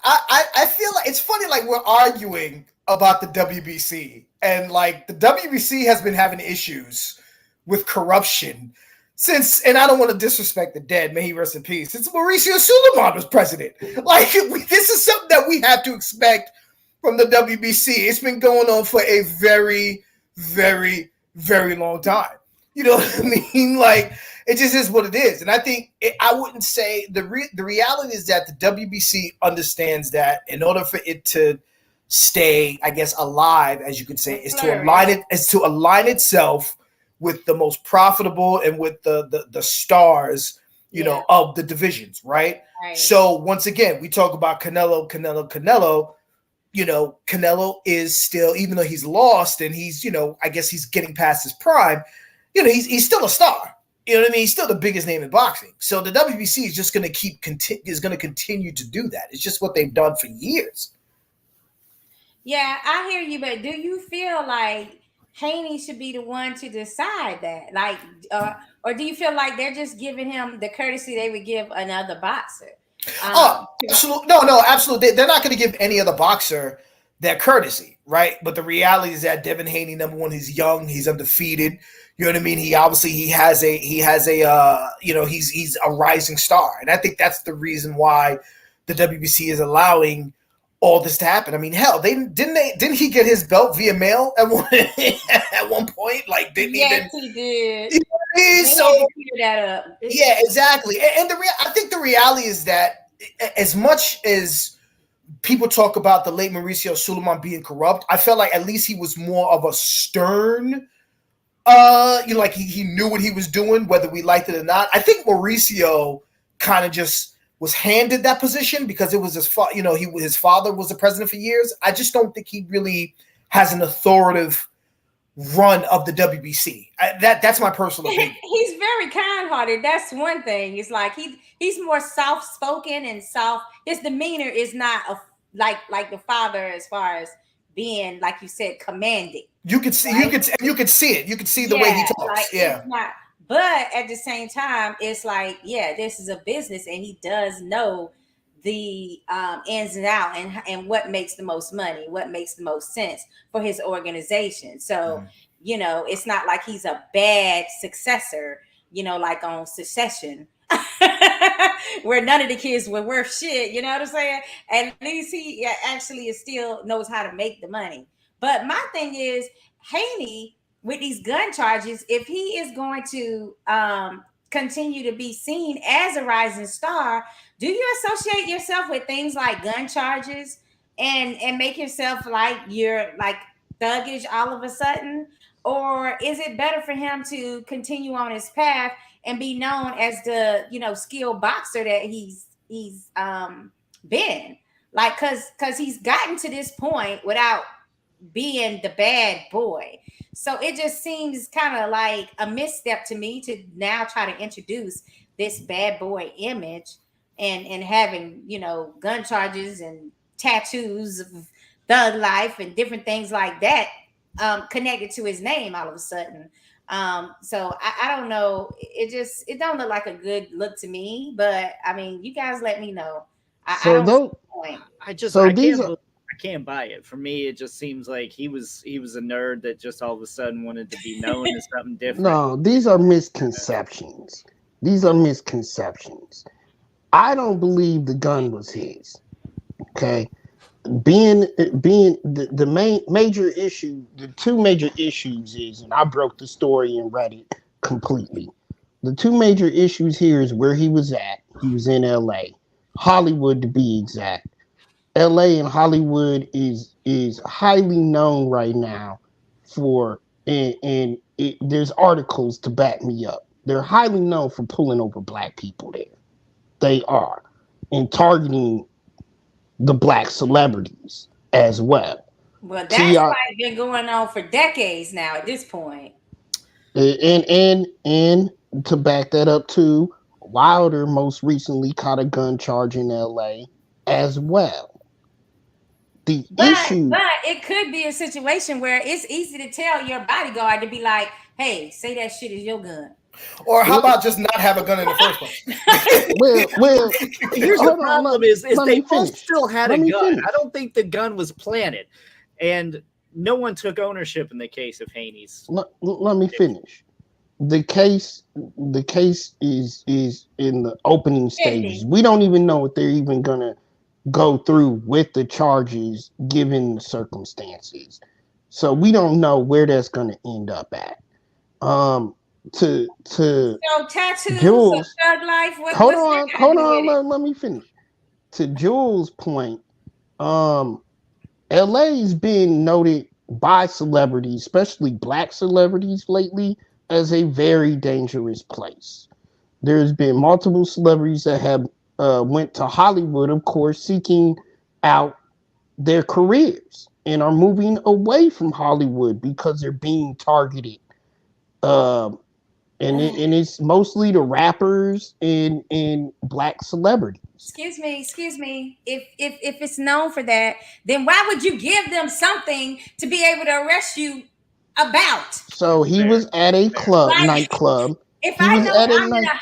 I feel like it's funny, like we're arguing about the WBC, and like the WBC has been having issues with corruption since, and I don't want to disrespect the dead, may he rest in peace, since Mauricio Suleiman was president. Like, this is something that we have to expect from the WBC. It's been going on for a very, very, very long time. You know what I mean? Like, it just is what it is. And I think I wouldn't say the reality is that the WBC understands that in order for it to stay, I guess, alive, as you could say, is to align itself with the most profitable and with the stars, you know, of the divisions, right? So once again, we talk about Canelo. You know, Canelo is still, even though he's lost and he's, you know, I guess he's getting past his prime, you know, he's still a star. You know what I mean? He's still the biggest name in boxing. So the WBC is just going to continue to do that. It's just what they've done for years. Yeah, I hear you, but do you feel like Haney should be the one to decide that? Like, or do you feel like they're just giving him the courtesy they would give another boxer? Oh, absolutely. No, no, absolutely. They're not going to give any other boxer that courtesy, right? But the reality is that Devin Haney, number one, he's young, he's undefeated. You know what I mean? He obviously he has a he's a rising star, and I think that's the reason why the WBC is allowing all this to happen. I mean, hell, didn't he get his belt via mail at one at one point? Like, didn't yes, even he did. you know what I mean? They So had to figure that up. yeah, exactly. And I think the reality is that as much as people talk about the late Mauricio Suleiman being corrupt, I felt like at least he was more of a stern. Like he knew what he was doing, whether we liked it or not. I think Mauricio kind of just was handed that position because it was his his father was the president for years. I just don't think he really has an authoritative run of the WBC. That's my personal opinion. He's very kind-hearted. That's one thing. It's like he's more soft-spoken and soft. His demeanor is not like the father as far as being, like you said, commanding. You could see, right? you could see it. You could see the way he talks. Like, yeah. It's not, but at the same time, it's like, yeah, this is a business, and he does know the ins and out and what makes the most money, what makes the most sense for his organization. So, it's not like he's a bad successor, like on Succession, where none of the kids were worth shit. You know what I'm saying? At least he actually still knows how to make the money. But my thing is, Haney, with these gun charges, if he is going to continue to be seen as a rising star, do you associate yourself with things like gun charges and make yourself like you're like thuggish all of a sudden? Or is it better for him to continue on his path and be known as the skilled boxer that he's been? Like, cause he's gotten to this point without being the bad boy. So it just seems kind of like a misstep to me to now try to introduce this bad boy image and having, gun charges and tattoos of thug life and different things like that connected to his name all of a sudden. So I don't know. It don't look like a good look to me, but I mean, you guys let me know. I don't see the point. I can't buy it. For me, it just seems like he was a nerd that just all of a sudden wanted to be known as something different. No, these are misconceptions. I don't believe the gun was his. Okay, being the major issue, the two major issues is, and I broke the story and read it completely. The two major issues here is where he was at. He was in L.A., Hollywood to be exact. LA and Hollywood is highly known right now for there's articles to back me up. They're highly known for pulling over black people there. They are, and targeting the black celebrities as well. Well, that's like been going on for decades now at this point. And to back that up too, Wilder most recently caught a gun charge in LA as well. But it could be a situation where it's easy to tell your bodyguard to be like, hey, say that shit is your gun. Or how about just not have a gun in the first place? well, here's the problem is they both still had a gun. I don't think the gun was planted. And no one took ownership in the case of Haney's. Let me finish. The case is in the opening stages. We don't even know what they're even gonna go through with the charges given the circumstances. So we don't know where that's going to end up at. So tattoos Jules, of thug life. Hold on, let me finish. To Jules' point, LA's been noted by celebrities, especially black celebrities lately, as a very dangerous place. There's been multiple celebrities that have went to Hollywood, of course, seeking out their careers and are moving away from Hollywood because they're being targeted and it's mostly the rappers and black celebrities. Excuse me. If it's known for that, then why would you give them something to be able to arrest you about? So he was at a nightclub. If I know I'm at a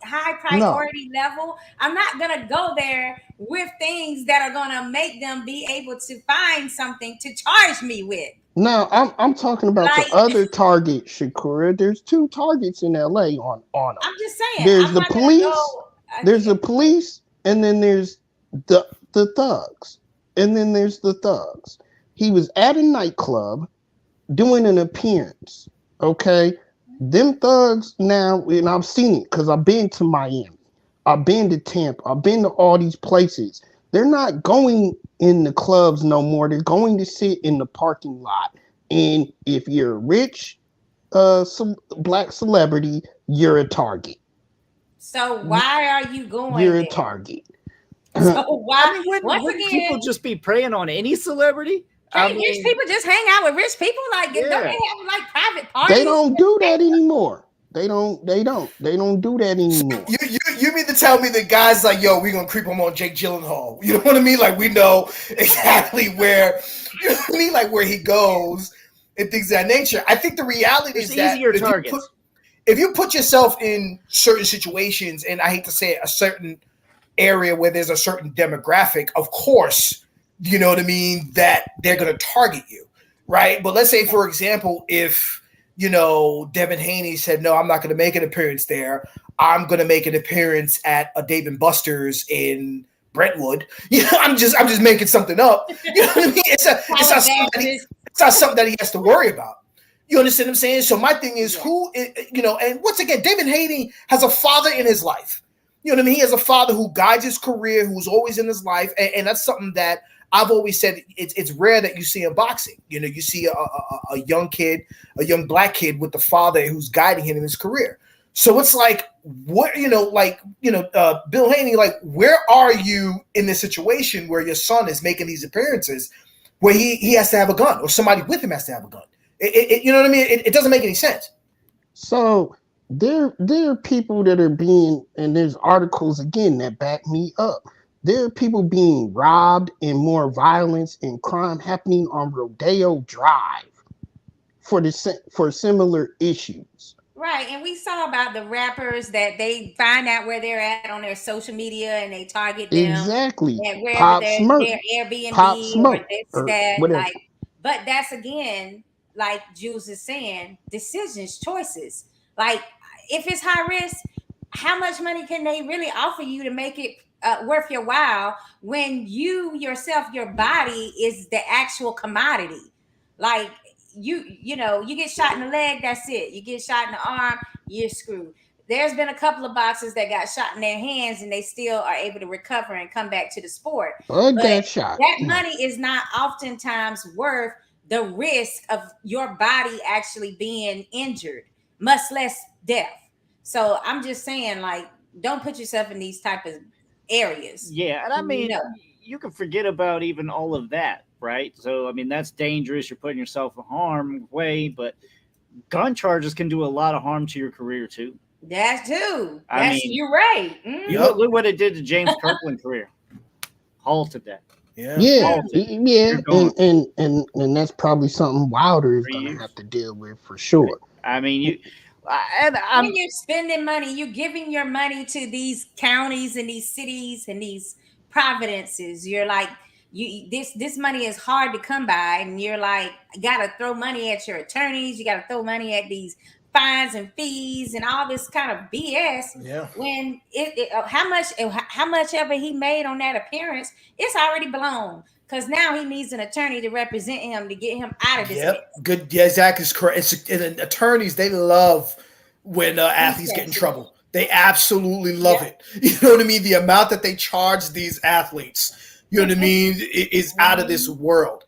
high priority level, I'm not gonna go there with things that are gonna make them be able to find something to charge me with. No, I'm talking about the other target, Shakura. There's 2 targets in LA on them. I'm just saying. There's the police. There's the police, and then there's the thugs, and then there's the thugs. He was at a nightclub doing an appearance. Okay. Them thugs now, and I've seen it because I've been to Miami, I've been to Tampa, I've been to all these places. They're not going in the clubs no more. They're going to sit in the parking lot. And if you're a rich black celebrity, you're a target. So why are you going? You're there? a target. So why? Wouldn't people just be preying on any celebrity? Rich people just hang out with rich people? Like, don't they have like private parties? They don't do that anymore. They don't do that anymore. You mean to tell me that guys like, yo, we're gonna creep him on Jake Gyllenhaal? You know what I mean? Like, we know exactly where, you know what I mean, like where he goes and things of that nature. I think the reality is that easier targets. If you put yourself in certain situations, and I hate to say it, a certain area where there's a certain demographic, of course, you know what I mean, that they're going to target you, right? But let's say, for example, if, you know, Devin Haney said, no, I'm not going to make an appearance there. I'm going to make an appearance at a Dave & Buster's in Brentwood. You know, I'm just making something up. You know what I mean? It's not something that he has to worry about. You understand what I'm saying? So my thing is who, you know, and once again, David Haney has a father in his life. You know what I mean? He has a father who guides his career, who's always in his life. And that's something that I've always said it's rare that you see in boxing. You know, you see a young kid, a young black kid with the father who's guiding him in his career. So it's like, what, Bill Haney, like, where are you in this situation where your son is making these appearances where he has to have a gun or somebody with him has to have a gun? You know what I mean? It doesn't make any sense. So there are people that are being, and there's articles again that back me up. There are people being robbed and more violence and crime happening on Rodeo Drive for similar issues. Right, and we saw about the rappers that they find out where they're at on their social media and they target them. Exactly. Pop Smoke, their Airbnb, Pop Smoke, or that. Like, but that's again, like Jules is saying, decisions, choices. Like, if it's high risk, how much money can they really offer you to make it worth your while when you yourself, your body is the actual commodity? Like, you get shot in the leg, that's it. You get shot in the arm, you're screwed. There's been a couple of boxers that got shot in their hands and they still are able to recover and come back to the sport. But that money is not oftentimes worth the risk of your body actually being injured, much less death. So I'm just saying, like, don't put yourself in these type of areas. Yeah, and I mean, you can forget about even all of that, right? So, I mean, that's dangerous. You're putting yourself in harm's way, but gun charges can do a lot of harm to your career, too. That's too. You're right. Mm-hmm. Look what it did to James Kirkland's career. Halted that. Yeah. And that's probably something Wilder is going to have to deal with for sure. I mean, when you're spending money, you're giving your money to these counties and these cities and these providences. You're like, this money is hard to come by, and you're like, got to throw money at your attorneys. You got to throw money at these fines and fees and all this kind of BS. Yeah. When how much ever he made on that appearance, it's already blown. Because now he needs an attorney to represent him to get him out of this. Yep. Good. Yeah, Zach is correct. And attorneys, they love when athletes get in trouble. They absolutely love it. You know what I mean? The amount that they charge these athletes, you know what I mean, is out of this world.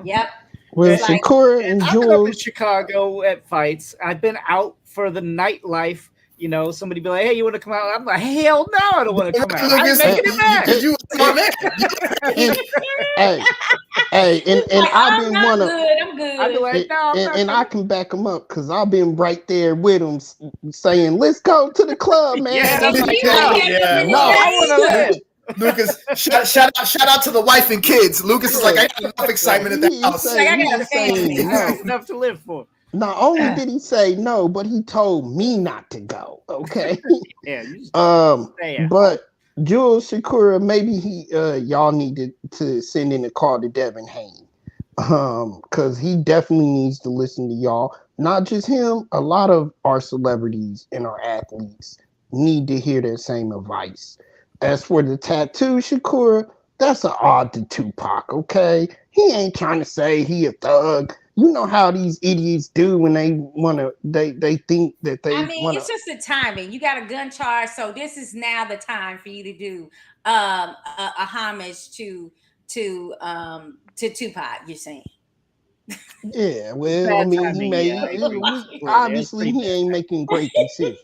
Yep. Well, Sakura and I've been up in Jules. Chicago at fights. I've been out for the nightlife. You know, somebody be like, "Hey, you want to come out?" I'm like, "Hell no, I don't want to come out. I'm making it back." Hey, and Like, I've I'm been not one of. good. I'm good. I'd be like, no, I'm not And I can back him up because I've been right there with him saying, let's go to the club, man. Yeah, And that's I'm like, You ain't no, had yeah, nothing no. to I want to say. live. Lucas, shout out to the wife and kids. Lucas is like, I got enough excitement at the He house. say, Like, I he got a is saying family. no. Enough to live for. Not only did he say no, but he told me not to go. Okay. Yeah, you just stay at But Jules Shakura, maybe y'all need to send in a call to Devin Haney. Because he definitely needs to listen to y'all. Not just him, a lot of our celebrities and our athletes need to hear that same advice. As for the tattoo, Shakura, that's an odd to Tupac, okay? He ain't trying to say he a thug. You know how these idiots do when they think that they I mean, wanna. it's just the timing. You got a gun charge, so this is now the time for you to do a homage to Tupac. You're saying? Yeah, well, I bad mean, timing. Yeah, I agree. Yeah, obviously pretty he bad ain't making great decisions.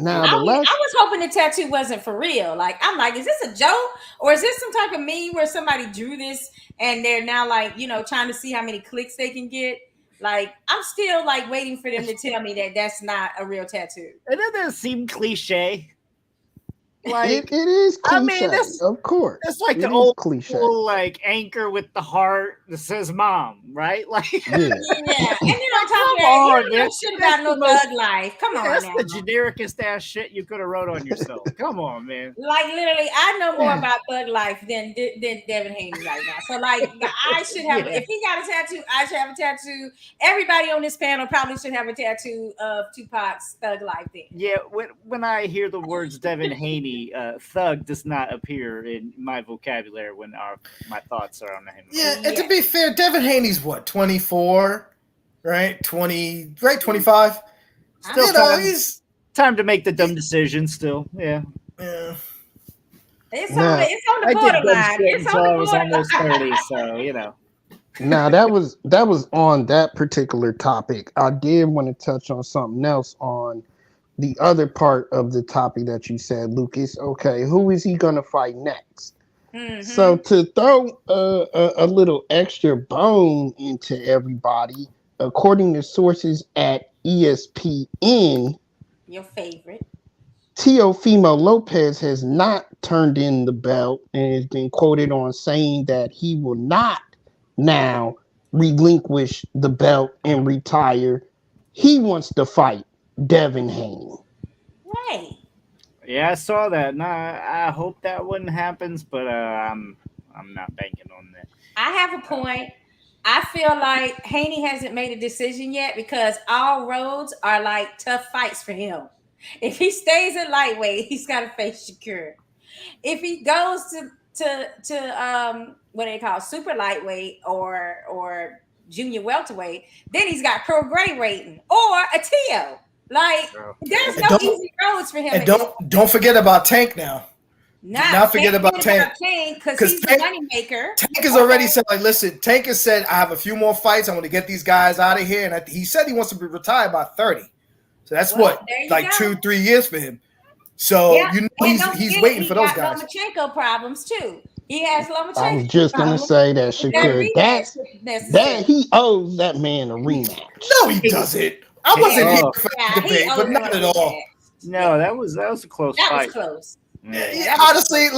Now I the mean, I last, was hoping the tattoo wasn't for real. Like, I'm like, is this a joke or is this some type of meme where somebody drew this and they're now like, trying to see how many clicks they can get? Like, I'm still like waiting for them to tell me that that's not a real tattoo. And that doesn't seem cliche. Like, it is I cliche, mean, that's of course. that's like It the is old cliche. school, like anchor with the heart that says "mom," right? Like, Yeah, Yeah, and then on top come of that, on, you don't know man. shit That's about the no most- thug life. Come on that's now. the genericest ass shit you could have wrote on yourself. Come on, man. Like, literally, I know more about thug life than Devin Haney right now. So like, I should have. Yeah. If he got a tattoo, I should have a tattoo. Everybody on this panel probably should have a tattoo of Tupac's thug life. Then. Yeah, when I hear the words Devin Haney, thug does not appear in my vocabulary when my thoughts are on him. Yeah, and to be fair, Devin Haney's what, 24, right? 20, right? 25. Still He's time to make the dumb decision. Still, yeah. It's Now- on the I did dumb borderline. shit It's until on I the was borderline. almost 30, so Now that was on that particular topic. I did want to touch on something else on the other part of the topic that you said, Lucas. Okay, who is he gonna fight next? Mhm. So to throw a little extra bone into everybody, according to sources at ESPN, Your favorite. Teofimo Lopez has not turned in the belt and has been quoted on saying that he will not now relinquish the belt and retire. He wants to fight Devin Haney. Right. yeah, I saw that. Nah, I hope that wouldn't happen, but I'm not banking on that. I have a point. I feel like Haney hasn't made a decision yet because all roads are like tough fights for him. If he stays at lightweight, he's got to face Shakur. If he goes to what they call super lightweight or junior welterweight, then he's got pro grade rating or a TO. Like, there's no easy roads for him. And don't forget about Tank now. Not forget about Tank because he's the money maker. Tank has already said, like, listen, Tank has said, I have a few more fights. I want to get these guys out of here. And he said he wants to be retired by 30. So that's like go. 2-3 years for him. So he's waiting for those guys. Lomachenko problems too. He has Lomachenko. I was just gonna say that Shakur, that he owes that man a rematch. No, he doesn't. I wasn't here for that debate, but not at all. No, that was a close fight. That was close. Yeah, honestly,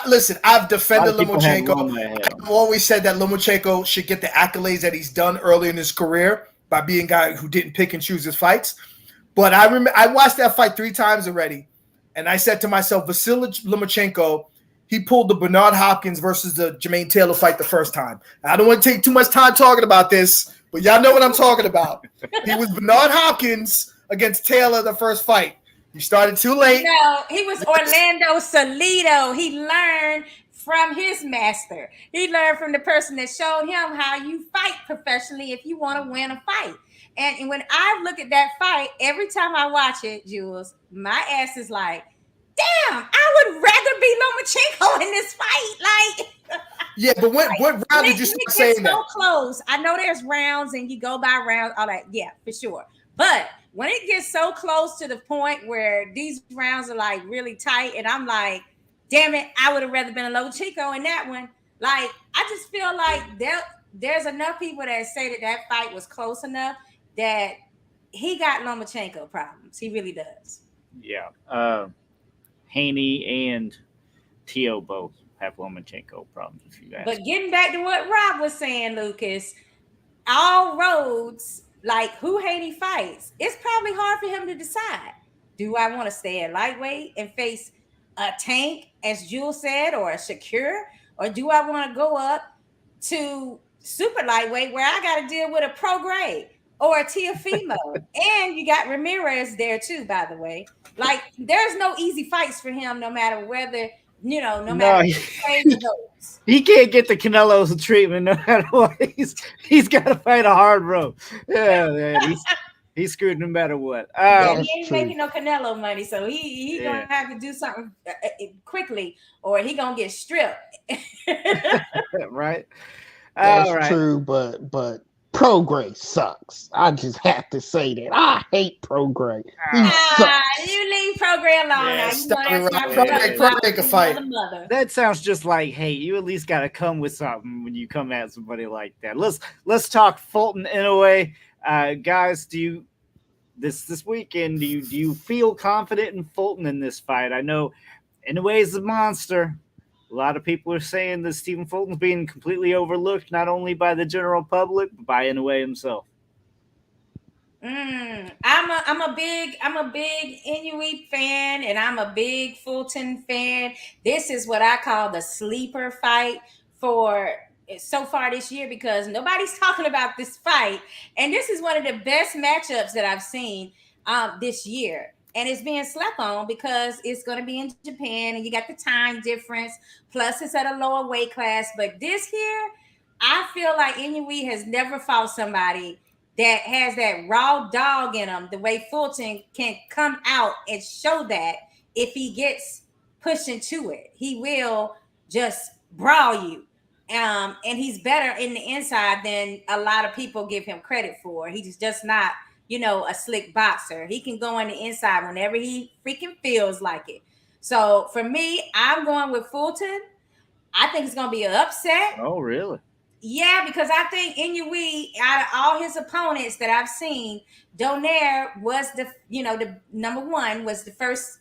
listen, I've defended Lomachenko. I've always said that Lomachenko should get the accolades that he's done early in his career by being a guy who didn't pick and choose his fights. But I watched that fight 3 times already, and I said to myself, Vasily Lomachenko, he pulled the Bernard Hopkins versus the Jermaine Taylor fight the first time. I don't want to take too much time talking about this, but y'all know what I'm talking about. He was Bernard Hopkins against Taylor the first fight. He started too late. No, he was Orlando Salido. He learned from his master. He learned from the person that showed him how you fight professionally if you want to win a fight. And when I look at that fight, every time I watch it, Jules, my ass is like, damn, I would rather be Lomachenko in this fight. Like, yeah, but what round did you start saying that? So close. I know there's rounds and you go by rounds, all that. Yeah, for sure. But when it gets so close to the point where these rounds are like really tight, and I'm like, damn it, I would have rather been a Lomachenko in that one. Like, I just feel like there's enough people that say that fight was close enough that he got Lomachenko problems. He really does. Yeah. Haney and Tio both have Lomachenko problems, if you But ask. getting back to what Rob was saying, Lucas, all roads, like who Haney fights, it's probably hard for him to decide. Do I want to stay at lightweight and face a Tank, as Jules said, or a Shakur? Or do I want to go up to super lightweight where I got to deal with a pro grade or a Tiafimo? And you got Ramirez there too, by the way. Like, there's no easy fights for him, no matter whether, no matter No, which way he goes. he can't get the Canelo's treatment no matter what. He's got to fight a hard road. Yeah, man, he's screwed no matter what. And That's he ain't true. making no Canelo money, so he Yeah. gonna have to do something quickly, or he gonna get stripped. Right. That's All right. true, but Prograde sucks. I just have to say that. I hate Prograde. He sucks. You leave program alone Yeah, now. You know stop it, that's Rob. not Prograde can fight. mother. That sounds just like, hey, you at least got to come with something when you come at somebody like that. Let's talk Fulton Inoue, guys. This weekend? Do you feel confident in Fulton in this fight? I know Inoue is a monster. A lot of people are saying that Stephen Fulton's being completely overlooked, not only by the general public but by Inoue himself. I'm a big Inoue fan, and I'm a big Fulton fan. This is what I call the sleeper fight for so far this year, because nobody's talking about this fight, and this is one of the best matchups that I've seen this year. And it's being slept on because it's going to be in Japan, and you got the time difference. Plus, it's at a lower weight class. But this here, I feel like Inoue has never fought somebody that has that raw dog in him, the way Fulton can come out and show that if he gets pushed into it. He will just brawl you. And he's better in the inside than a lot of people give him credit for. He's just not, a slick boxer. He can go on the inside whenever he freaking feels like it. So for me, I'm going with Fulton. I think it's going to be an upset. Oh, really? Yeah, because I think Inoue, out of all his opponents that I've seen, Donaire was the number one, was the first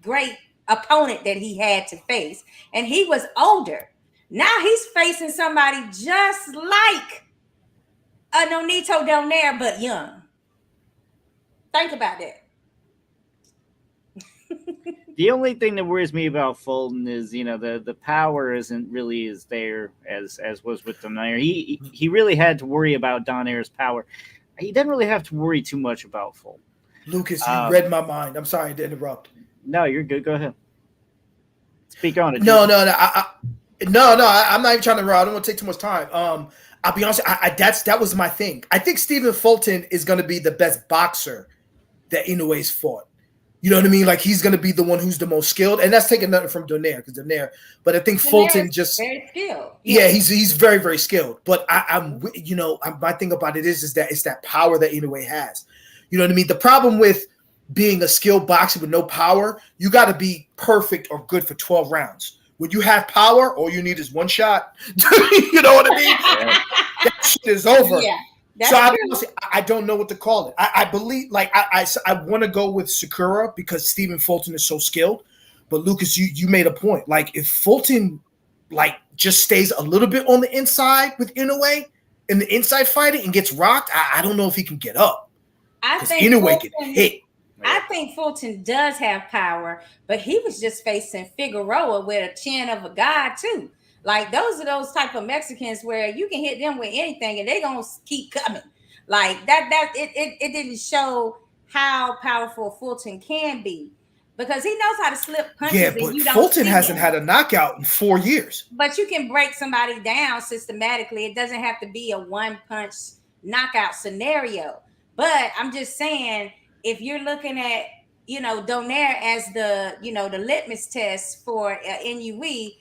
great opponent that he had to face. And he was older. Now he's facing somebody just like a Nonito Donaire, but young. Think about that. The only thing that worries me about Fulton is, the power isn't really as there as was with Donaire. He really had to worry about Donaire's power. He didn't really have to worry too much about Fulton. Lucas, you read my mind. I'm sorry to interrupt. No, you're good. Go ahead. Speak on it. No. I'm not even trying to interrupt. I don't want to take too much time. I'll be honest. That was my thing. I think Stephen Fulton is going to be the best boxer that Inoue's fought. You know what I mean? Like, he's going to be the one who's the most skilled, and that's taking nothing from Donaire, because Donaire. But I think Fulton just very skilled. Yeah, he's very, very skilled. But my thing about it is that it's that power that Inoue has. You know what I mean? The problem with being a skilled boxer with no power, you got to be perfect or good for 12 rounds. When you have power, all you need is one shot. You know what I mean? That shit is over. Yeah. So I don't know what to call it. I believe, like, I want to go with Sakura because Stephen Fulton is so skilled. But Lucas, you made a point. Like, if Fulton just stays a little bit on the inside with Inoue in the inside fighting and gets rocked, I don't know if he can get up. I think Inoue can hit. I think Fulton does have power, but he was just facing Figueroa with a chin of a god too. Like, those are those type of Mexicans where you can hit them with anything and they're gonna keep coming. Like that it didn't show how powerful Fulton can be, because he knows how to slip punches. Yeah, but Fulton hasn't had a knockout in 4 years. But you can break somebody down systematically. It doesn't have to be a one punch knockout scenario. But I'm just saying, if you're looking at Donaire as the the litmus test for Inoue,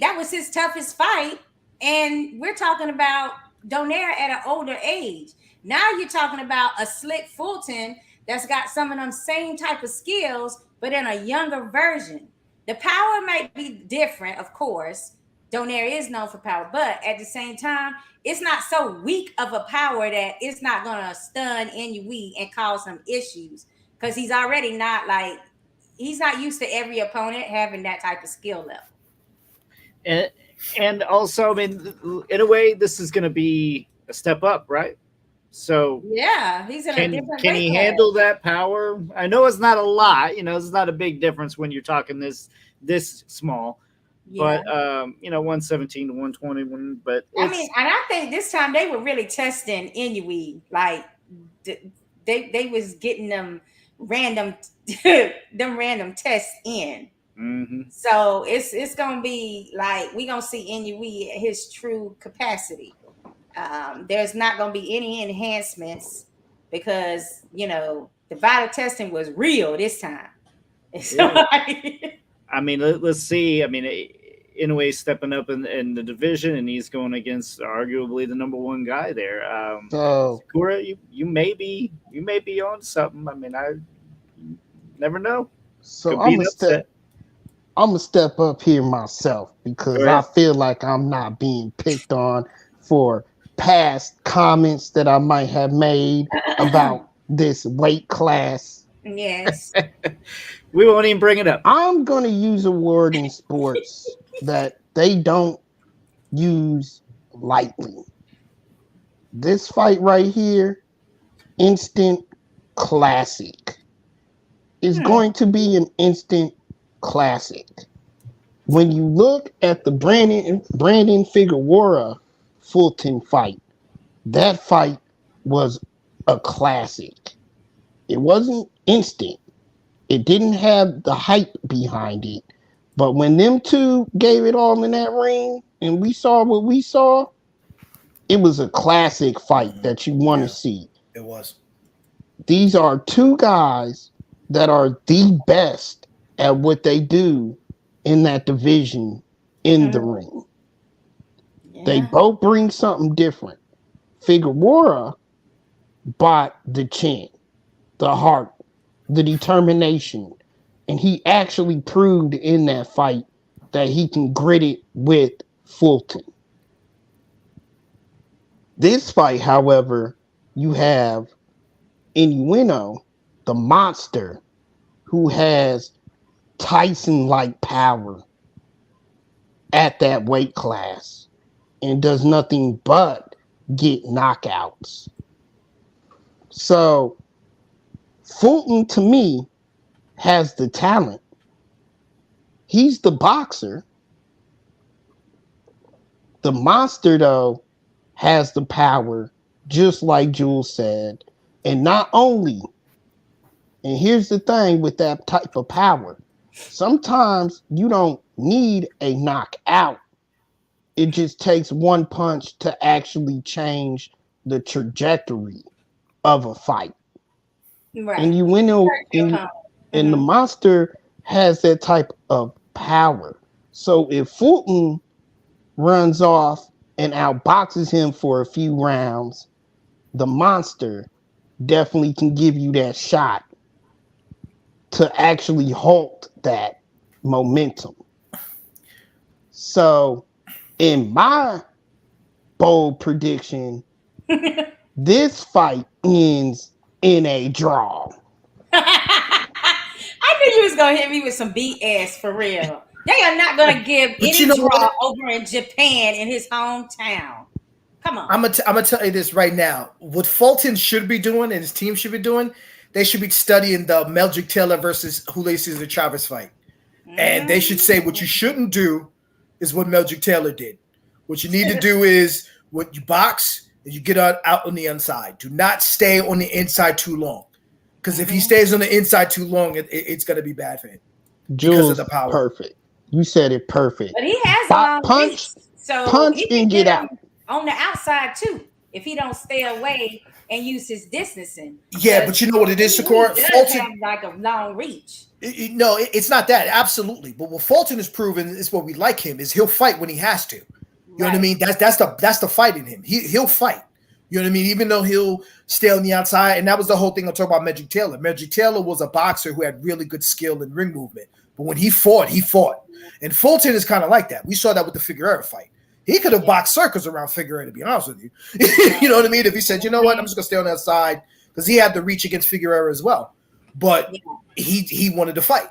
that was his toughest fight, and we're talking about Donaire at an older age. Now you're talking about a slick Fulton that's got some of them same type of skills, but in a younger version. The power might be different, of course. Donaire is known for power, but at the same time, it's not so weak of a power that it's not gonna stun Inoue and cause some issues because he's already not like he's not used to every opponent having that type of skill level. And also, I mean, in a way, this is going to be a step up, right? So yeah, he's in a different. Can he handle that power? I know it's not a lot. It's not a big difference when you're talking this small. Yeah. But 117 to 121. But I mean, and I think this time they were really testing Inoue. Like they was getting them random tests in. Mm-hmm. So it's gonna be like we gonna see Inoue at his true capacity. There's not gonna be any enhancements because the vital testing was real this time. So, I mean, let's see. I mean, Inoue stepping up in the division, and he's going against arguably the number one guy there. Sakura, you may be on something. I mean, I never know. So I'm gonna step up here myself because I feel like I'm not being picked on for past comments that I might have made about this weight class. Yes. We won't even bring it up. I'm going to use a word in sports that they don't use lightly. This fight right here, instant classic. Is going to be an instant classic. When you look at the Brandon Figueroa Fulton fight, that fight was a classic. It wasn't instant. It didn't have the hype behind it. But when them two gave it all in that ring and we saw what we saw, it was a classic fight that you want to see. It was. These are two guys that are the best at what they do in that division in the ring. Yeah. They both bring something different. Figueroa bought the chin, the heart, the determination, and he actually proved in that fight that he can grit it with Fulton. This fight, however, you have Inoue, the monster, who has Tyson-like power at that weight class and does nothing but get knockouts. So Fulton, to me, has the talent. He's the boxer. The monster, though, has the power, just like Jules said. And not only, and here's the thing with that type of power, sometimes you don't need a knockout. It just takes one punch to actually change the trajectory of a fight. Right. And and the monster has that type of power. So if Fulton runs off and outboxes him for a few rounds, the monster definitely can give you that shot to actually halt that momentum. So in my bold prediction, this fight ends in a draw. I knew you was gonna hit me with some BS for real. They are not gonna give any draw over in Japan in his hometown. Come on. I'm gonna tell you this right now. What Fulton should be doing and his team should be doing, they should be studying the Meldrick Taylor versus Julio Cesar Chavez fight. And they should say what you shouldn't do is what Meldrick Taylor did. What you need to do is when you box, you get out on the inside. Do not stay on the inside too long. Because if he stays on the inside too long, it's going to be bad for him. Jules, of the power. Perfect. You said it perfect. But he has a long punch, reach, so punch he can and get out. On the outside, too, if he don't stay away and use his distancing. Yeah, but you know what it is, Sakura? Fulton have like a long reach. No, it's not that. Absolutely. But what Fulton has proven is what we like him is he'll fight when he has to. You know what I mean? That's the fight in him. He'll fight. You know what I mean? Even though he'll stay on the outside. And that was the whole thing I'm talking about Meldrick Taylor. Meldrick Taylor was a boxer who had really good skill and ring movement. But when he fought, he fought. And Fulton is kind of like that. We saw that with the Figueroa fight. He could have boxed circles around Figueroa, to be honest with you. You know what I mean? If he said, you know what, I'm just going to stay on that side, because he had the reach against Figueroa as well. But he wanted to fight.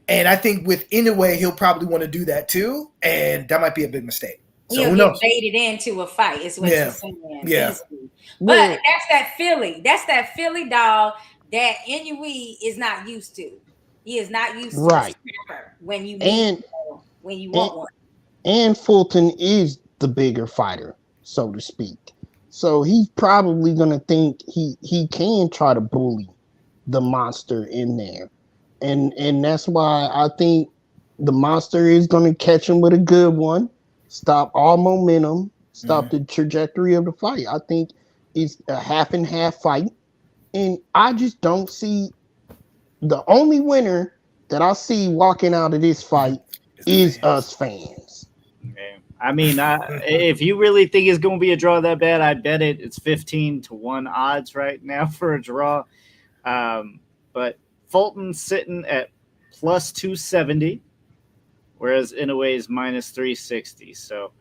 And I think with Inoue, he'll probably want to do that too. And that might be a big mistake. So He'll who get knows? baited into a fight, is what you're saying. Yeah. Easily. But that's that Philly. That's that Philly dog that Inoue is not used to. He is not used to a scrapper when you want one. And Fulton is the bigger fighter, so to speak. So he's probably gonna think he can try to bully the monster in there. And that's why I think the monster is gonna catch him with a good one, stop all momentum, stop the trajectory of the fight. I think it's a half and half fight. And I just don't see the only winner that I see walking out of this fight is us fans. Okay. I mean, if you really think it's going to be a draw that bad, I bet it's 15-1 odds right now for a draw. But Fulton's sitting at plus 270, whereas Inoue is minus 360. So,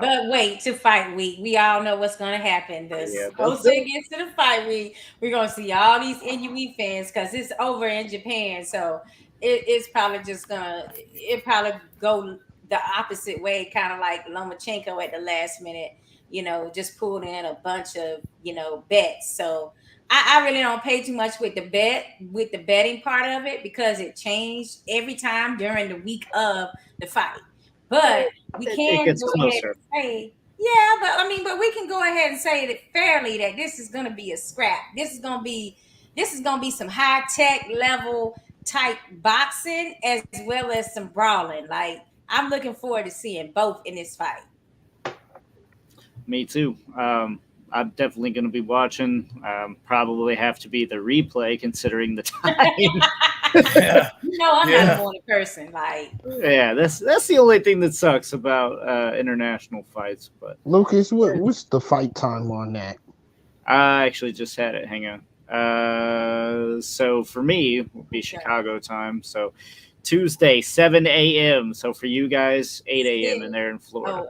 but wait to fight week. We all know what's going to happen. Closer it gets to the fight week, we're going to see all these Inoue fans because it's over in Japan. So it's probably just it probably go the opposite way, kind of like Lomachenko at the last minute, just pulled in a bunch of, bets. So I really don't pay too much with the betting part of it because it changed every time during the week of the fight. But we can go ahead and say, but we can go ahead and say that fairly that this is going to be a scrap. This is going to be some high tech level type boxing as well as some brawling. Like I'm looking forward to seeing both in this fight. Me too. I'm definitely going to be watching. Probably have to be the replay considering the time. I'm not a morning person. That's the only thing that sucks about international fights. But Lucas, what's the fight time on that? I actually just had it. Hang on. So for me, it will be Chicago time. So Tuesday, 7 a.m. So for you guys, 8 a.m. and they're in Florida.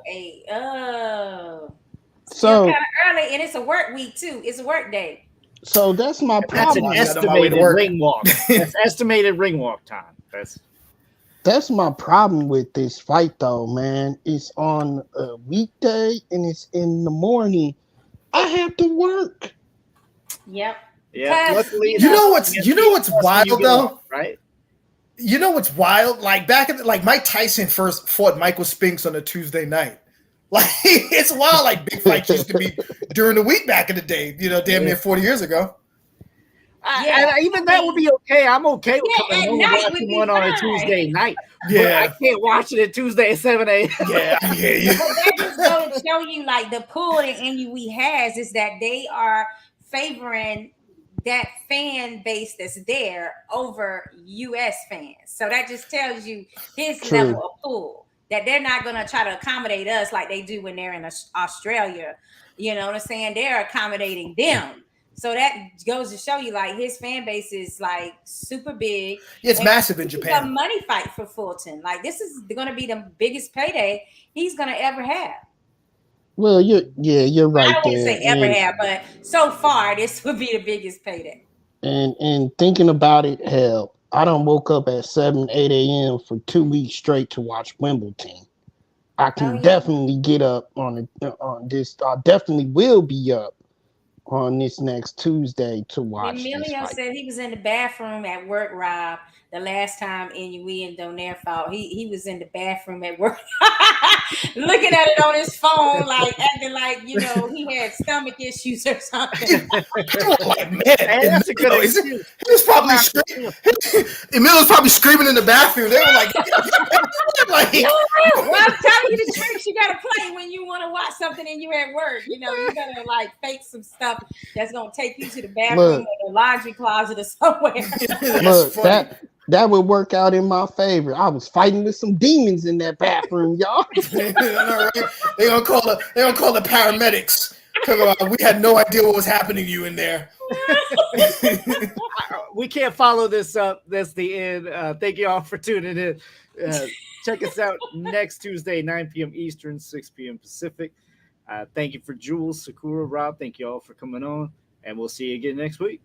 So kind of early, and it's a work week too. It's a work day. So that's my problem. That's an estimated ring walk. That's estimated ring walk time. That's my problem with this fight, though, man. It's on a weekday and it's in the morning. I have to work. Yep. Yeah. Luckily, you know what's wild though, right? You know what's wild? Like back in Mike Tyson first fought Michael Spinks on a Tuesday night. Like it's wild. Like big fights used to be during the week back in the day. Damn near 40 years ago. Even that would be okay. I'm okay with coming home and watching one on a Tuesday night. Yeah, but I can't watch it at Tuesday at 7 a.m. Yeah, I hear you. But that just goes to show you, like the pull that Inoue has is that they are favoring that fan base that's there over U.S. fans. So that just tells you his level of pull. That they're not going to try to accommodate us like they do when they're in Australia. You know what I'm saying? They're accommodating them. So that goes to show you, like, his fan base is, like, super big. It's massive in Japan. It's a money fight for Fulton. Like, this is going to be the biggest payday he's going to ever have. Well, you're right. I don't want to say ever have, but so far, this would be the biggest payday. And thinking about it, hell, I done woke up at 8 a.m. for 2 weeks straight to watch Wimbledon. I can definitely get up on this. I definitely will be up on this next Tuesday to watch. Emilio said he was in the bathroom at work, Rob, the last time Inoue and Donaire fought. He was in the bathroom at work looking at it on his phone, like acting like, he had stomach issues or something. Like, man, that's a good excuse. He was probably Emilio's probably screaming in the bathroom. They were like, well, I'm telling you the tricks you gotta play when you want to watch something and you're at work. You gotta like fake some stuff that's gonna take you to the bathroom or the laundry closet or somewhere. Look, that would work out in my favor. I was fighting with some demons in that bathroom, y'all. They're gonna call the paramedics. We had no idea what was happening to you in there. we can't follow this up. That's the end. Thank you all for tuning in. Check us out next Tuesday, 9 p.m. Eastern, 6 p.m. Pacific. Thank you for Jules, Sakura, Rob. Thank you all for coming on, and we'll see you again next week.